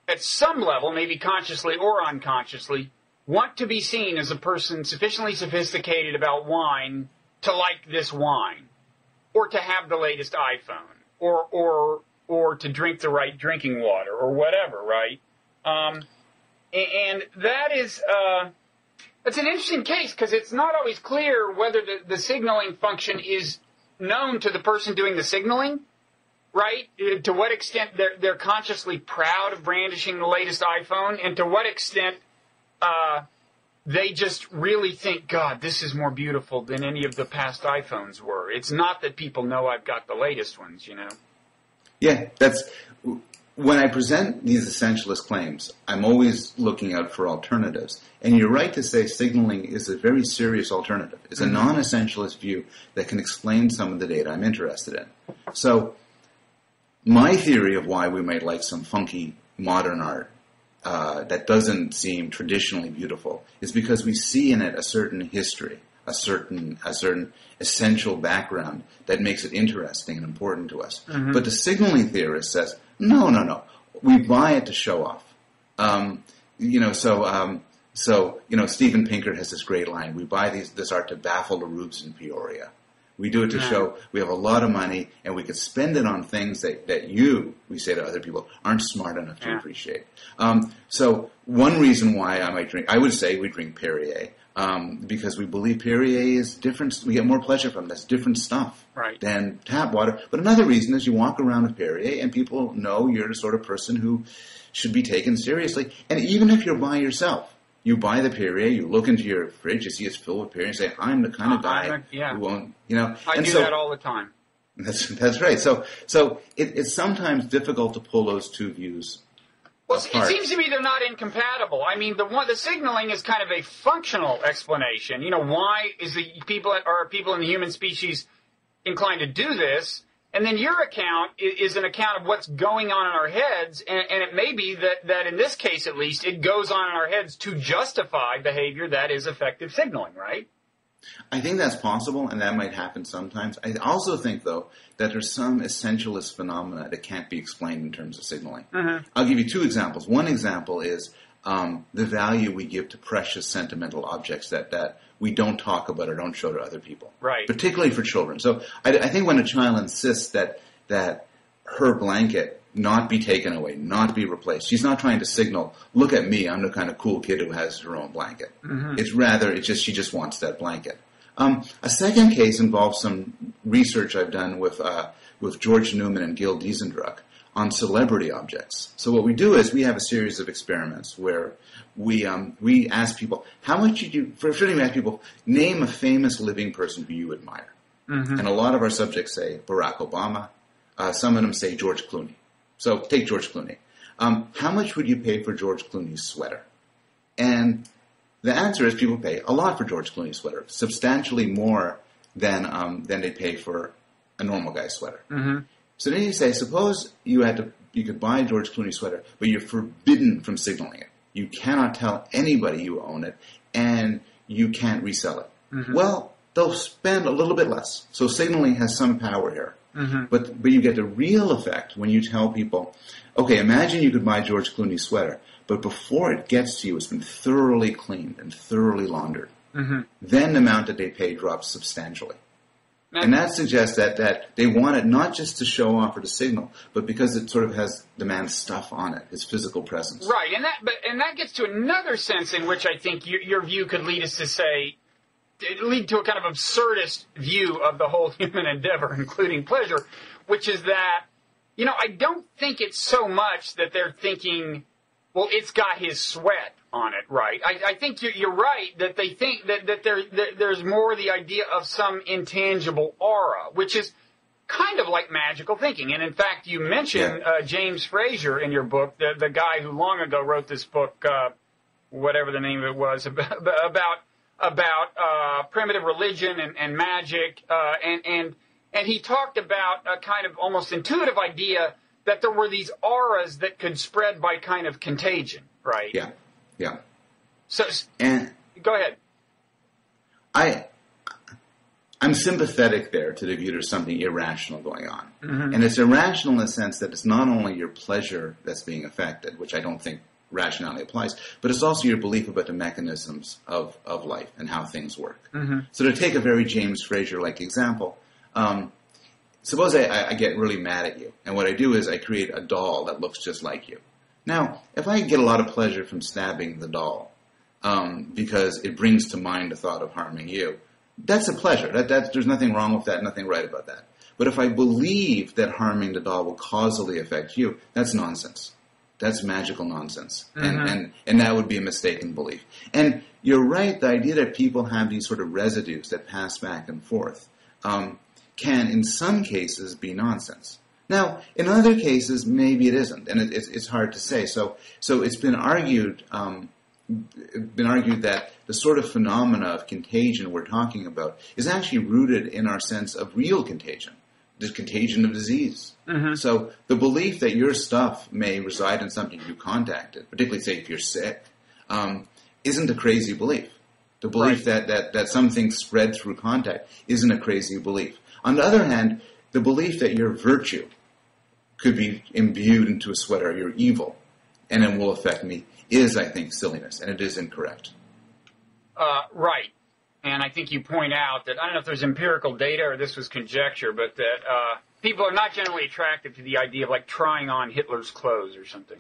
at some level, maybe consciously or unconsciously, want to be seen as a person sufficiently sophisticated about wine to like this wine, or to have the latest iPhone, or to drink the right drinking water, or whatever, right? And that is, that's an interesting case, because it's not always clear whether the signaling function is known to the person doing the signaling, right? To what extent they're consciously proud of brandishing the latest iPhone, and to what extent they just really think, God, this is more beautiful than any of the past iPhones were. It's not that people know I've got the latest ones, Yeah, that's... When I present these essentialist claims, I'm always looking out for alternatives. And you're right to say signaling is a very serious alternative. It's a non-essentialist view that can explain some of the data I'm interested in. So my theory of why we might like some funky modern art that doesn't seem traditionally beautiful is because we see in it a certain history, a certain essential background that makes it interesting and important to us. But the signaling theorist says, no. We buy it to show off. Steven Pinker has this great line. We buy this art to baffle the rubes in Peoria. We do it to show we have a lot of money and we could spend it on things that we say to other people, aren't smart enough to appreciate. So one reason why I would say we drink Perrier, because we believe Perrier is different. We get more pleasure from it. That's different stuff than tap water. But another reason is you walk around with Perrier and people know you're the sort of person who should be taken seriously. And even if you're by yourself, you buy the Perrier, you look into your fridge, you see it's filled with Perrier, and say, I'm the kind of guy who won't, I do that all the time. That's right. So it's sometimes difficult to pull those two views Well, apart. it seems to me they're not incompatible. I mean, the signaling is kind of a functional explanation. Why are people in the human species inclined to do this? And then your account is an account of what's going on in our heads, and it may be that in this case at least, it goes on in our heads to justify behavior that is effective signaling, right? I think that's possible, and that might happen sometimes. I also think, though, that there's some essentialist phenomena that can't be explained in terms of signaling. Mm-hmm. I'll give you two examples. One example is the value we give to precious sentimental objects that we don't talk about or don't show to other people, right? Particularly for children. So I think when a child insists that her blanket not be taken away, not be replaced, she's not trying to signal, look at me, I'm the kind of cool kid who has her own blanket. Mm-hmm. It's rather, she just wants that blanket. A second case involves some research I've done with George Newman and Gil Diesendruck on celebrity objects. So what we do is we have a series of experiments where we ask people, how much did you, first we ask people, name a famous living person who you admire. Mm-hmm. And a lot of our subjects say Barack Obama. Some of them say George Clooney. So take George Clooney. How much would you pay for George Clooney's sweater? And the answer is people pay a lot for George Clooney's sweater, substantially more than they pay for a normal guy's sweater. Mm-hmm. So then you say, suppose you could buy George Clooney's sweater, but you're forbidden from signaling it. You cannot tell anybody you own it, and you can't resell it. Mm-hmm. Well, they'll spend a little bit less. So signaling has some power here. Mm-hmm. But you get the real effect when you tell people, okay, imagine you could buy George Clooney's sweater, but before it gets to you, it's been thoroughly cleaned and thoroughly laundered. Mm-hmm. Then the amount that they pay drops substantially. Now, And that suggests that they want it not just to show off or to signal, but because it sort of has the man's stuff on it, his physical presence. right, and that gets to another sense in which I think your view could lead us to lead to a kind of absurdist view of the whole human endeavor, including pleasure, which is that, I don't think it's so much that they're thinking, well, it's got his sweat on it, right? I think you're right that they think that there's more the idea of some intangible aura, which is kind of like magical thinking. And in fact, you mentioned James Frazier in your book, the guy who long ago wrote this book, whatever the name of it was, about primitive religion and magic, and he talked about a kind of almost intuitive idea that there were these auras that could spread by kind of contagion, right? Yeah. So, And go ahead. I'm sympathetic there to the view there's something irrational going on. Mm-hmm. And it's irrational in the sense that it's not only your pleasure that's being affected, which I don't think rationality applies, but it's also your belief about the mechanisms of life and how things work. Mm-hmm. So to take a very James Frazier-like example, suppose I get really mad at you, and what I do is I create a doll that looks just like you. Now, if I get a lot of pleasure from stabbing the doll because it brings to mind the thought of harming you, that's a pleasure. There's nothing wrong with that, nothing right about that. But if I believe that harming the doll will causally affect you, that's nonsense. That's magical nonsense. Mm-hmm. And that would be a mistaken belief. And you're right, the idea that people have these sort of residues that pass back and forth can, in some cases, be nonsense. Now, in other cases, maybe it isn't, and it's hard to say. So it's been argued that the sort of phenomena of contagion we're talking about is actually rooted in our sense of real contagion, the contagion of disease. Mm-hmm. So the belief that your stuff may reside in something you contacted, particularly say if you're sick, isn't a crazy belief. The belief that something spread through contact isn't a crazy belief. On the other hand, the belief that your virtue could be imbued into a sweater, you're evil, and it will affect me, is, I think, silliness, and it is incorrect. Right. And I think you point out that, I don't know if there's empirical data or this was conjecture, but that people are not generally attracted to the idea of, like, trying on Hitler's clothes or something.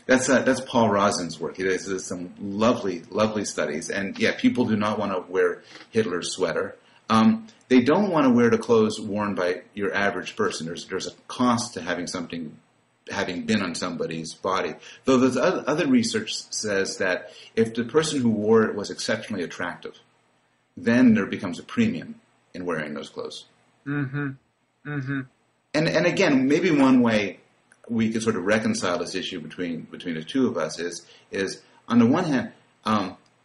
That's Paul Rosin's work. He does some lovely, lovely studies. And, yeah, people do not want to wear Hitler's sweater. They don't want to wear the clothes worn by your average person. There's a cost to having been on somebody's body. Though there's other research says that if the person who wore it was exceptionally attractive, then there becomes a premium in wearing those clothes. Mm-hmm. Mm-hmm. And again, maybe one way we could sort of reconcile this issue between the two of us is on the one hand,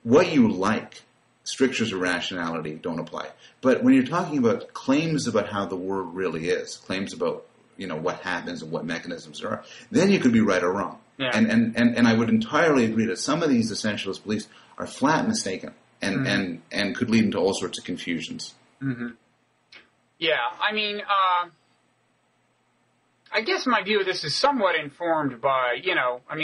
what you like, strictures of rationality don't apply. But when you're talking about claims about how the world really is, claims about what happens and what mechanisms there are, then you could be right or wrong. Yeah. And I would entirely agree that some of these essentialist beliefs are flat mistaken and could lead into all sorts of confusions. Mm-hmm. Yeah, I mean, I guess my view of this is somewhat informed by,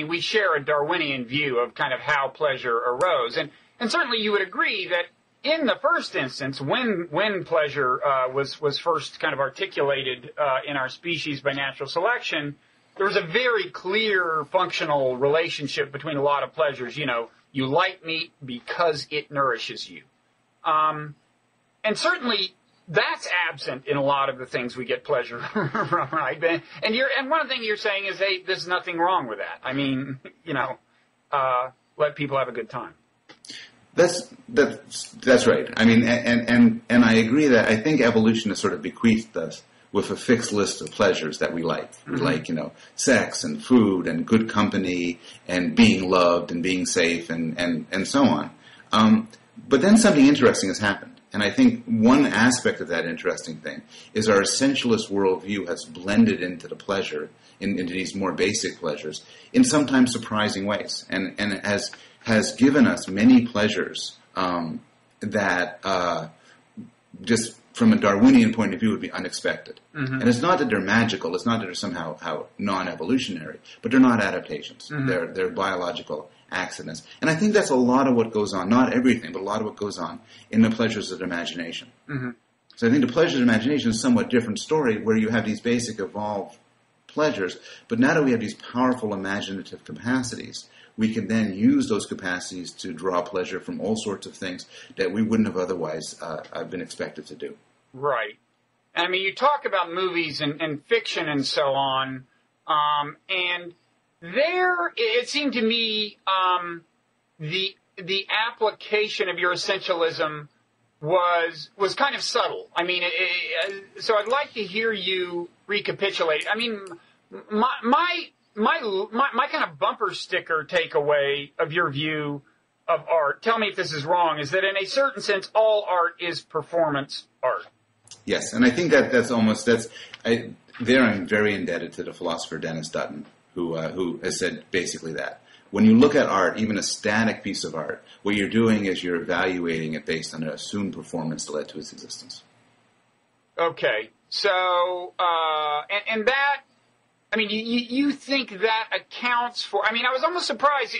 we share a Darwinian view of kind of how pleasure arose. And certainly you would agree that in the first instance, when pleasure was first kind of articulated in our species by natural selection, there was a very clear functional relationship between a lot of pleasures. You like meat because it nourishes you. And certainly that's absent in a lot of the things we get pleasure from, right? And one thing you're saying is, hey, there's nothing wrong with that. I mean, let people have a good time. That's right. I mean, and I agree that I think evolution has sort of bequeathed us with a fixed list of pleasures that we like. We like, sex and food and good company and being loved and being safe and so on. But then something interesting has happened. And I think one aspect of that interesting thing is our essentialist worldview has blended into the pleasure, into these more basic pleasures, in sometimes surprising ways, and has given us many pleasures that just from a Darwinian point of view would be unexpected. Mm-hmm. And it's not that they're magical, it's not that they're somehow non-evolutionary, but they're not adaptations. Mm-hmm. They're biological accidents. And I think that's a lot of what goes on, not everything, but a lot of what goes on in the pleasures of the imagination. Mm-hmm. So I think the pleasures of imagination is a somewhat different story where you have these basic evolved pleasures, but now that we have these powerful imaginative capacities, we can then use those capacities to draw pleasure from all sorts of things that we wouldn't have otherwise been expected to do. Right. I mean, you talk about movies and fiction and so on, and there, it seemed to me, the application of your essentialism was kind of subtle. I mean, so I'd like to hear you recapitulate. I mean, my kind of bumper sticker takeaway of your view of art, tell me if this is wrong, is that in a certain sense, all art is performance art. Yes, and I think I'm very indebted to the philosopher Dennis Dutton, who has said basically that. When you look at art, even a static piece of art, what you're doing is you're evaluating it based on an assumed performance that led to its existence. Okay, so, and that, I mean, you think that accounts for, I mean, I was almost surprised,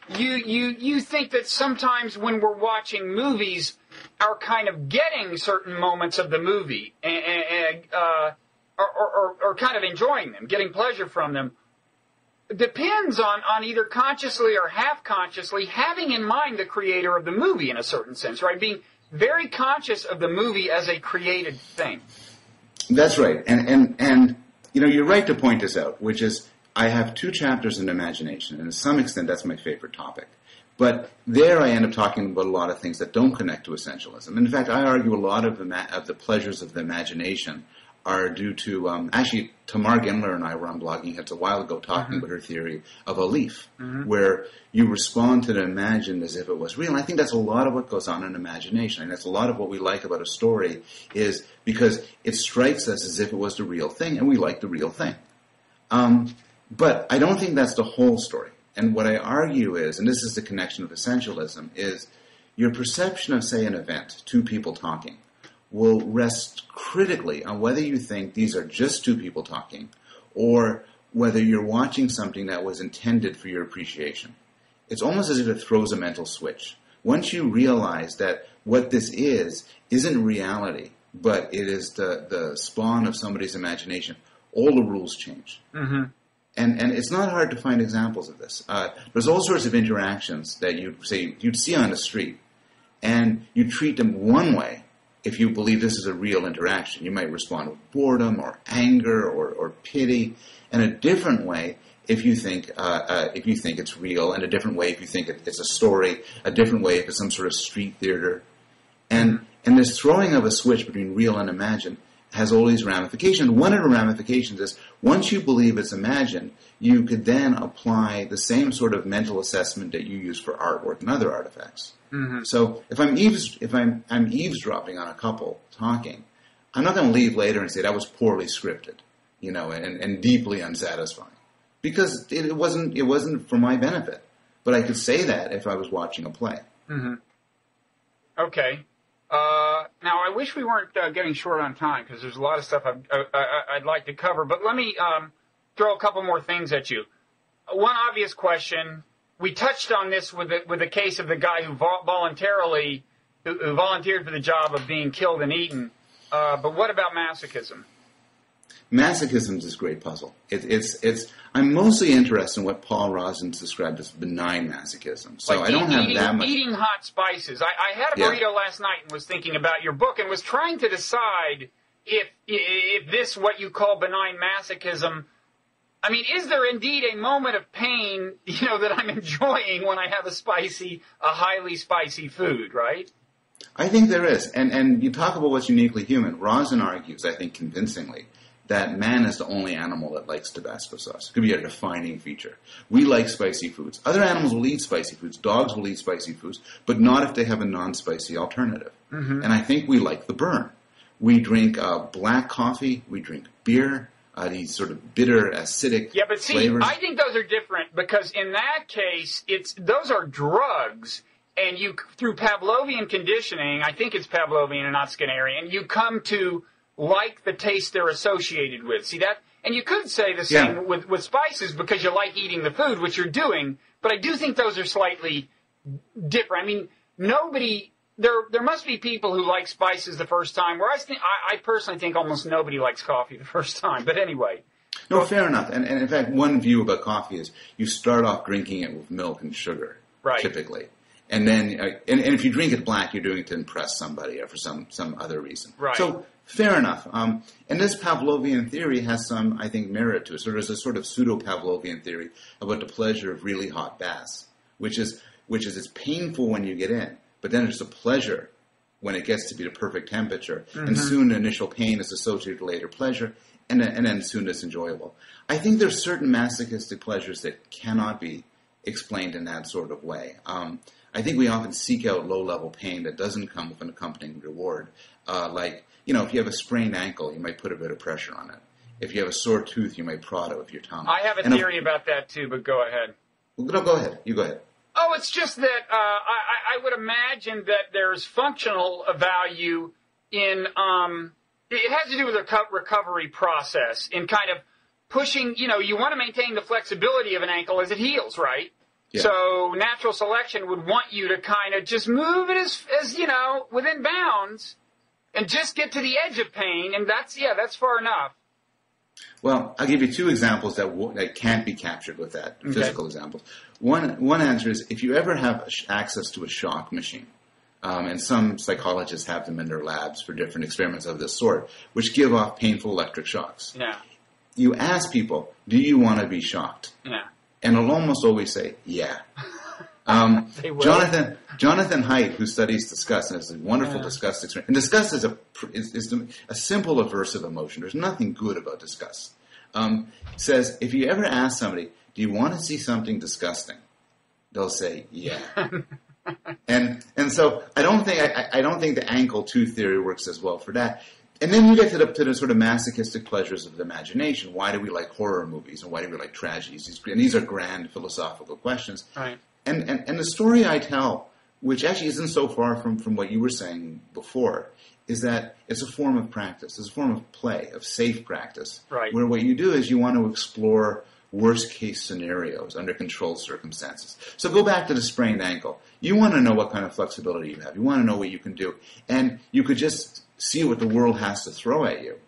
you think that sometimes when we're watching movies, are kind of getting certain moments of the movie, or kind of enjoying them, getting pleasure from them, depends on either consciously or half-consciously having in mind the creator of the movie in a certain sense, right? Being very conscious of the movie as a created thing. That's right. And you're right to point this out, which is I have 2 chapters in imagination, and to some extent that's my favorite topic. But there I end up talking about a lot of things that don't connect to essentialism. In fact, I argue a lot of the pleasures of the imagination are due to, actually, Tamar Gimler and I were on Blogging Heads a while ago talking about her theory of a leaf, where you respond to the imagined as if it was real. And I think that's a lot of what goes on in imagination. And that's a lot of what we like about a story is because it strikes us as if it was the real thing, and we like the real thing. But I don't think that's the whole story. And what I argue is, and this is the connection of essentialism, is your perception of, say, an event, 2 people talking, will rest critically on whether you think these are just 2 people talking or whether you're watching something that was intended for your appreciation. It's almost as if it throws a mental switch. Once you realize that what this isn't reality, but it is the spawn of somebody's imagination, all the rules change. Mm-hmm. And it's not hard to find examples of this. There's all sorts of interactions that you'd see on the street, and you treat them one way. If you believe this is a real interaction, you might respond with boredom or anger or pity, and a different way if you think it's real, and a different way if you think it's a story, a different way if it's some sort of street theater, and this throwing of a switch between real and imagined has all these ramifications. One of the ramifications is once you believe it's imagined, you could then apply the same sort of mental assessment that you use for artwork and other artifacts. Mm-hmm. So if I'm eavesdropping on a couple talking, I'm not going to leave later and say that was poorly scripted, and deeply unsatisfying, because it wasn't for my benefit. But I could say that if I was watching a play. Mm-hmm. Okay. Now, I wish we weren't getting short on time because there's a lot of stuff I'd like to cover. But let me throw a couple more things at you. One obvious question. We touched on this with the case of the guy who volunteered for the job of being killed and eaten. But what about masochism? Masochism is this great puzzle. I'm mostly interested in what Paul Rosens described as benign masochism. So I don't have that much. Eating hot spices. I had a burrito last night and was thinking about your book and was trying to decide if this, what you call benign masochism, I mean, is there indeed a moment of pain, that I'm enjoying when I have a highly spicy food, right? I think there is. And you talk about what's uniquely human. Rosen argues, I think convincingly, that man is the only animal that likes Tabasco sauce. It could be a defining feature. We like spicy foods. Other animals will eat spicy foods. Dogs will eat spicy foods, but not if they have a non-spicy alternative. Mm-hmm. And I think we like the burn. We drink black coffee. We drink beer. These sort of bitter, acidic Yeah, but see, flavors. I think those are different because in that case, those are drugs. And through Pavlovian conditioning, I think it's Pavlovian and not Skinnerian, you come to like the taste they're associated with. See that? And you could say the same with spices because you like eating the food, which you're doing, but I do think those are slightly different. I mean, there must be people who like spices the first time, where I personally think almost nobody likes coffee the first time. But anyway. No, fair enough. And in fact, one view about coffee is you start off drinking it with milk and sugar, right, typically. And then, and if you drink it black, you're doing it to impress somebody or for some other reason. Right. So, fair enough. And this Pavlovian theory has some, I think, merit to it. So there's a sort of pseudo-Pavlovian theory about the pleasure of really hot baths, which is it's painful when you get in, but then there's a pleasure when it gets to be the perfect temperature. Mm-hmm. And soon the initial pain is associated with later pleasure, and then soon it's enjoyable. I think there's certain masochistic pleasures that cannot be explained in that sort of way. I think we often seek out low-level pain that doesn't come with an accompanying reward. If you have a sprained ankle, you might put a bit of pressure on it. If you have a sore tooth, you might prod it with your tongue. I have a theory about that, too, but go ahead. No, go ahead. You go ahead. Oh, it's just that I would imagine that there's functional value in it has to do with the recovery process in kind of pushing, you want to maintain the flexibility of an ankle as it heals, right? Yeah. So natural selection would want you to kind of just move it as within bounds and just get to the edge of pain, and that's far enough. Well, I'll give you two examples that can't be captured with that, physical examples. One answer is if you ever have access to a shock machine, and some psychologists have them in their labs for different experiments of this sort, which give off painful electric shocks. Yeah. You ask people, do you want to be shocked? Yeah. And they'll almost always say, yeah. Jonathan Haidt, who studies disgust, and has a wonderful disgust experience. And disgust is a simple aversive emotion. There's nothing good about disgust. Says, if you ever ask somebody, do you want to see something disgusting? They'll say, yeah. and so I don't think the ankle tooth theory works as well for that. And then you get to the sort of masochistic pleasures of the imagination. Why do we like horror movies, and why do we like tragedies? And these are grand philosophical questions. Right. And the story I tell, which actually isn't so far from what you were saying before, is that it's a form of practice. It's a form of play, of safe practice. Right. Where what you do is you want to explore worst-case scenarios under controlled circumstances. So go back to the sprained ankle. You want to know what kind of flexibility you have. You want to know what you can do. And you could just see what the world has to throw at you.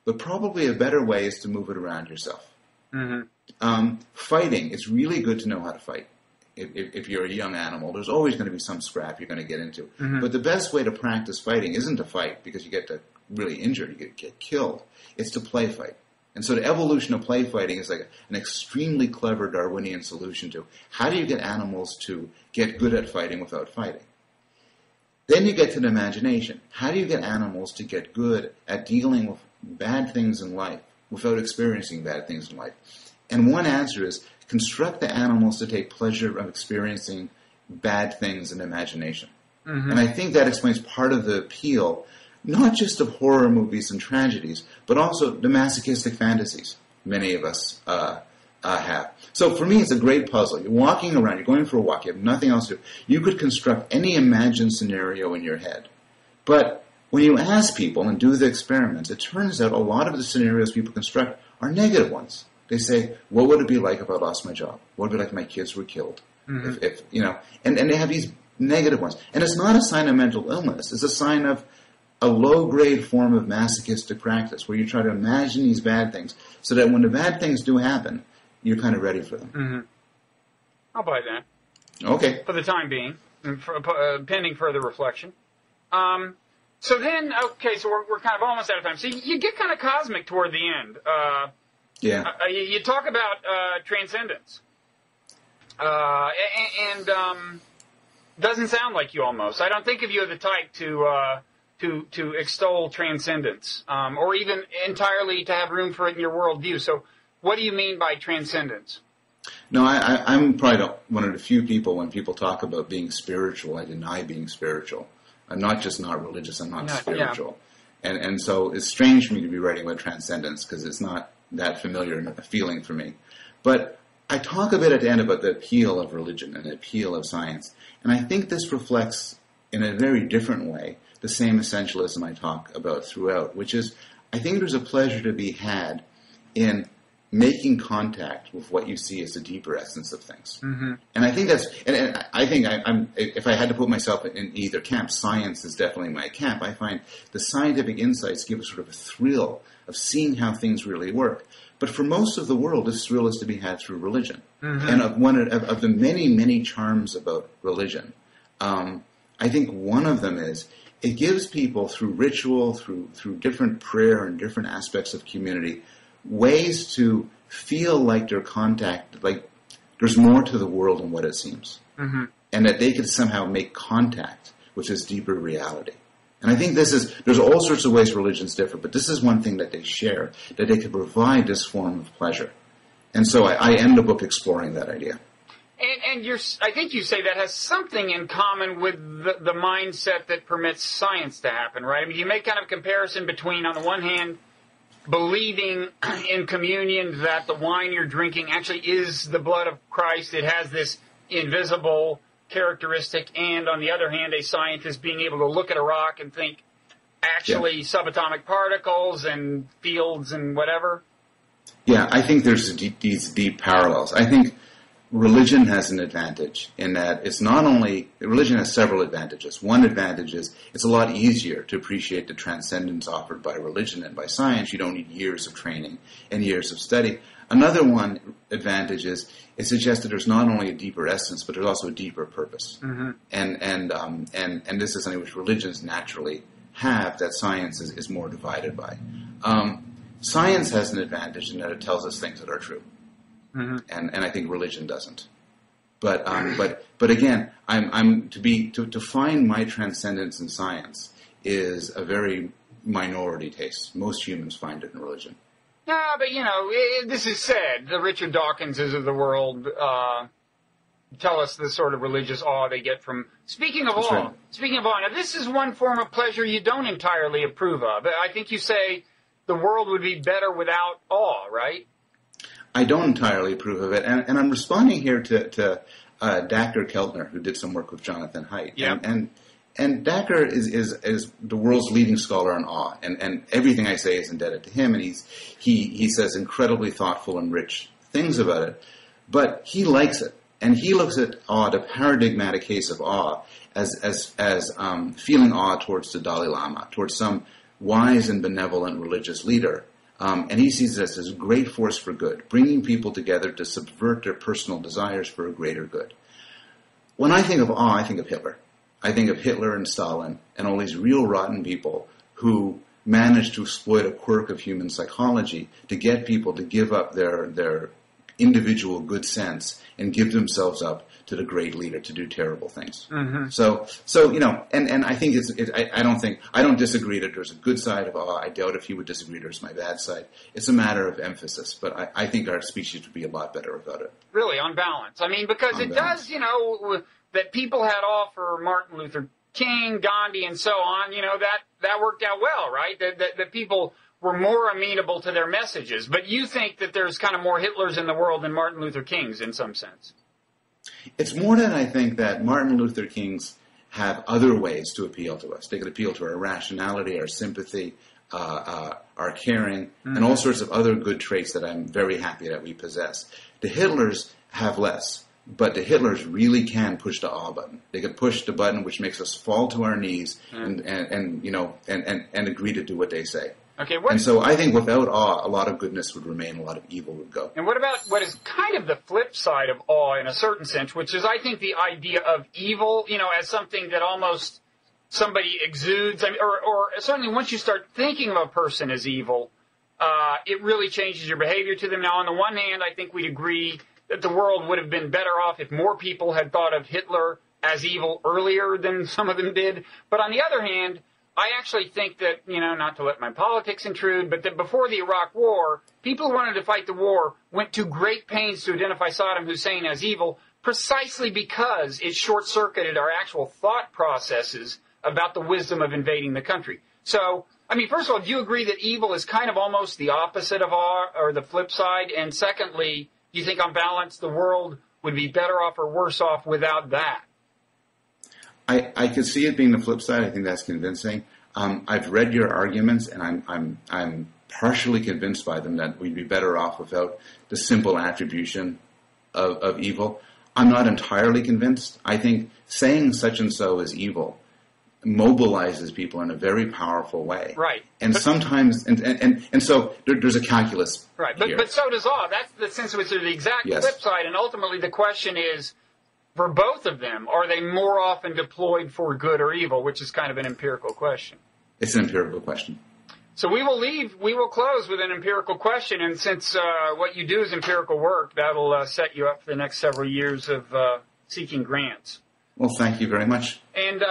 But probably a better way is to move it around yourself. Mm-hmm. Fighting, it's really good to know how to fight. If you're a young animal, there's always going to be some scrap you're going to get into. Mm-hmm. But the best way to practice fighting isn't to fight because you get really injured, you get killed. It's to play fight. And so the evolution of play fighting is like an extremely clever Darwinian solution to how do you get animals to get good at fighting without fighting. Then you get to the imagination. How do you get animals to get good at dealing with bad things in life without experiencing bad things in life? And one answer is construct the animals to take pleasure of experiencing bad things in imagination. And I think that explains part of the appeal, not just of horror movies and tragedies, but also the masochistic fantasies many of us have. So for me, it's a great puzzle. You're walking around, you're going for a walk, you have nothing else to do. You could construct any imagined scenario in your head. But when you ask people and do the experiments, it turns out a lot of the scenarios people construct are negative ones. They say, what would it be like if I lost my job? What would it be like if my kids were killed? If you know, and they have these negative ones. And it's not a sign of mental illness. It's a sign of a low-grade form of masochistic practice where you try to imagine these bad things so that when the bad things do happen, you're kind of ready for them. I'll buy that. Okay. For the time being, and for, pending further reflection. So then, okay, so we're kind of almost out of time. So you get kind of cosmic toward the end. You talk about transcendence. And doesn't sound like you almost. I don't think of you as the type to extol transcendence, or even entirely to have room for it in your worldview. So what do you mean by transcendence? No, I'm probably one of the few people, when people talk about being spiritual, I deny being spiritual. I'm not just not religious, I'm not spiritual. Yeah. And so it's strange for me to be writing about transcendence because it's not that familiar a feeling for me. But I talk a bit at the end about the appeal of religion and the appeal of science. And I think this reflects, in a very different way, the same essentialism I talk about throughout, which is I think there's a pleasure to be had in making contact with what you see as the deeper essence of things. And I think that's, and I think I'm, if I had to put myself in either camp, science is definitely my camp. I find the scientific insights give us sort of a thrill of seeing how things really work. But for most of the world, this thrill is to be had through religion. And of the many, many charms about religion, I think one of them is it gives people, through ritual, through different prayer and different aspects of community, ways to feel like they're like there's more to the world than what it seems. And that they could somehow make contact with this deeper reality. And I think there's all sorts of ways religions differ, but this is one thing that they share, that they can provide this form of pleasure. And so I end the book exploring that idea. And I think you say that has something in common with the mindset that permits science to happen, right? I mean, you make kind of a comparison between, on the one hand, believing in communion that the wine you're drinking actually is the blood of Christ. It has this invisible characteristic, and on the other hand, a scientist being able to look at a rock and think actually subatomic particles and fields and whatever. Yeah, I think there's these deep parallels. I think religion has an advantage in that it's not only, religion has several advantages. One advantage is it's a lot easier to appreciate the transcendence offered by religion and by science. You don't need years of training and years of study. Another one advantage is it suggests that there's not only a deeper essence, but there's also a deeper purpose. And this is something which religions naturally have that science is more divided by. Science has an advantage in that it tells us things that are true. And I think religion doesn't. But again, to find my transcendence in science is a very minority taste. Most humans find it in religion. Yeah, but this is said. The Richard Dawkinses of the world tell us the sort of religious awe they get from. Speaking of awe, now this is one form of pleasure you don't entirely approve of. I think you say the world would be better without awe, right? I don't entirely approve of it, and I'm responding here to Dacre Keltner, who did some work with Jonathan Haidt. Yeah. And Dacre is the world's leading scholar on awe, and everything I say is indebted to him, and he says incredibly thoughtful and rich things about it, but he likes it, and he looks at awe, the paradigmatic case of awe, as feeling awe towards the Dalai Lama, towards some wise and benevolent religious leader. And he sees this as a great force for good, bringing people together to subvert their personal desires for a greater good. When I think of awe, I think of Hitler. I think of Hitler and Stalin and all these real rotten people who managed to exploit a quirk of human psychology to get people to give up their individual good sense and give themselves up to the great leader to do terrible things. Mm-hmm. So and I think I don't disagree that there's a good side of awe. I doubt if you would disagree there's my bad side. It's a matter of emphasis, but I think our species would be a lot better without it. Really, on balance. I mean, because it does, that people had awe for Martin Luther King, Gandhi, and so on, that worked out well, right? That people were more amenable to their messages. But you think that there's kind of more Hitlers in the world than Martin Luther Kings in some sense. It's more than I think that Martin Luther King's have other ways to appeal to us. They could appeal to our rationality, our sympathy, our caring, mm-hmm. and all sorts of other good traits that I'm very happy that we possess. The Hitlers have less, but the Hitlers really can push the awe button. They could push the button which makes us fall to our knees and agree to do what they say. Okay, and so I think without awe, a lot of goodness would remain, a lot of evil would go. And what about what is kind of the flip side of awe in a certain sense, which is, I think, the idea of evil, as something that almost somebody exudes, or certainly once you start thinking of a person as evil, it really changes your behavior to them. Now, on the one hand, I think we'd agree that the world would have been better off if more people had thought of Hitler as evil earlier than some of them did. But on the other hand, I actually think that, not to let my politics intrude, but that before the Iraq War, people who wanted to fight the war went to great pains to identify Saddam Hussein as evil precisely because it short-circuited our actual thought processes about the wisdom of invading the country. So, first of all, do you agree that evil is kind of almost the opposite of awe, or the flip side? And secondly, do you think on balance the world would be better off or worse off without that? I could see it being the flip side. I think that's convincing. I've read your arguments, and I'm partially convinced by them that we'd be better off without the simple attribution of evil. I'm not entirely convinced. I think saying such and so is evil mobilizes people in a very powerful way. Right. And sometimes, and so there's a calculus. Right. Here. But so does awe. That's the sense of it's the exact yes. flip side. And ultimately the question is, for both of them, are they more often deployed for good or evil, which is kind of an empirical question. It's an empirical question. So we will close with an empirical question, and since what you do is empirical work, that'll set you up for the next several years of seeking grants. Well, thank you very much. And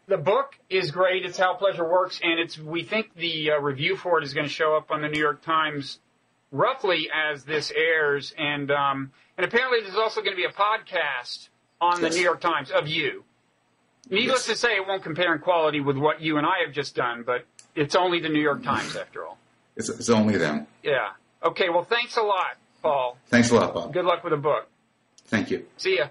the book is great. It's How Pleasure Works, and we think the review for it is going to show up on the New York Times roughly as this airs, and apparently there's also going to be a podcast on the yes. New York Times of you. Needless yes. to say, it won't compare in quality with what you and I have just done, but it's only the New York Times after all. It's only them. Yeah. Okay, well, thanks a lot, Paul. Thanks a lot, Bob. Good luck with the book. Thank you. See ya.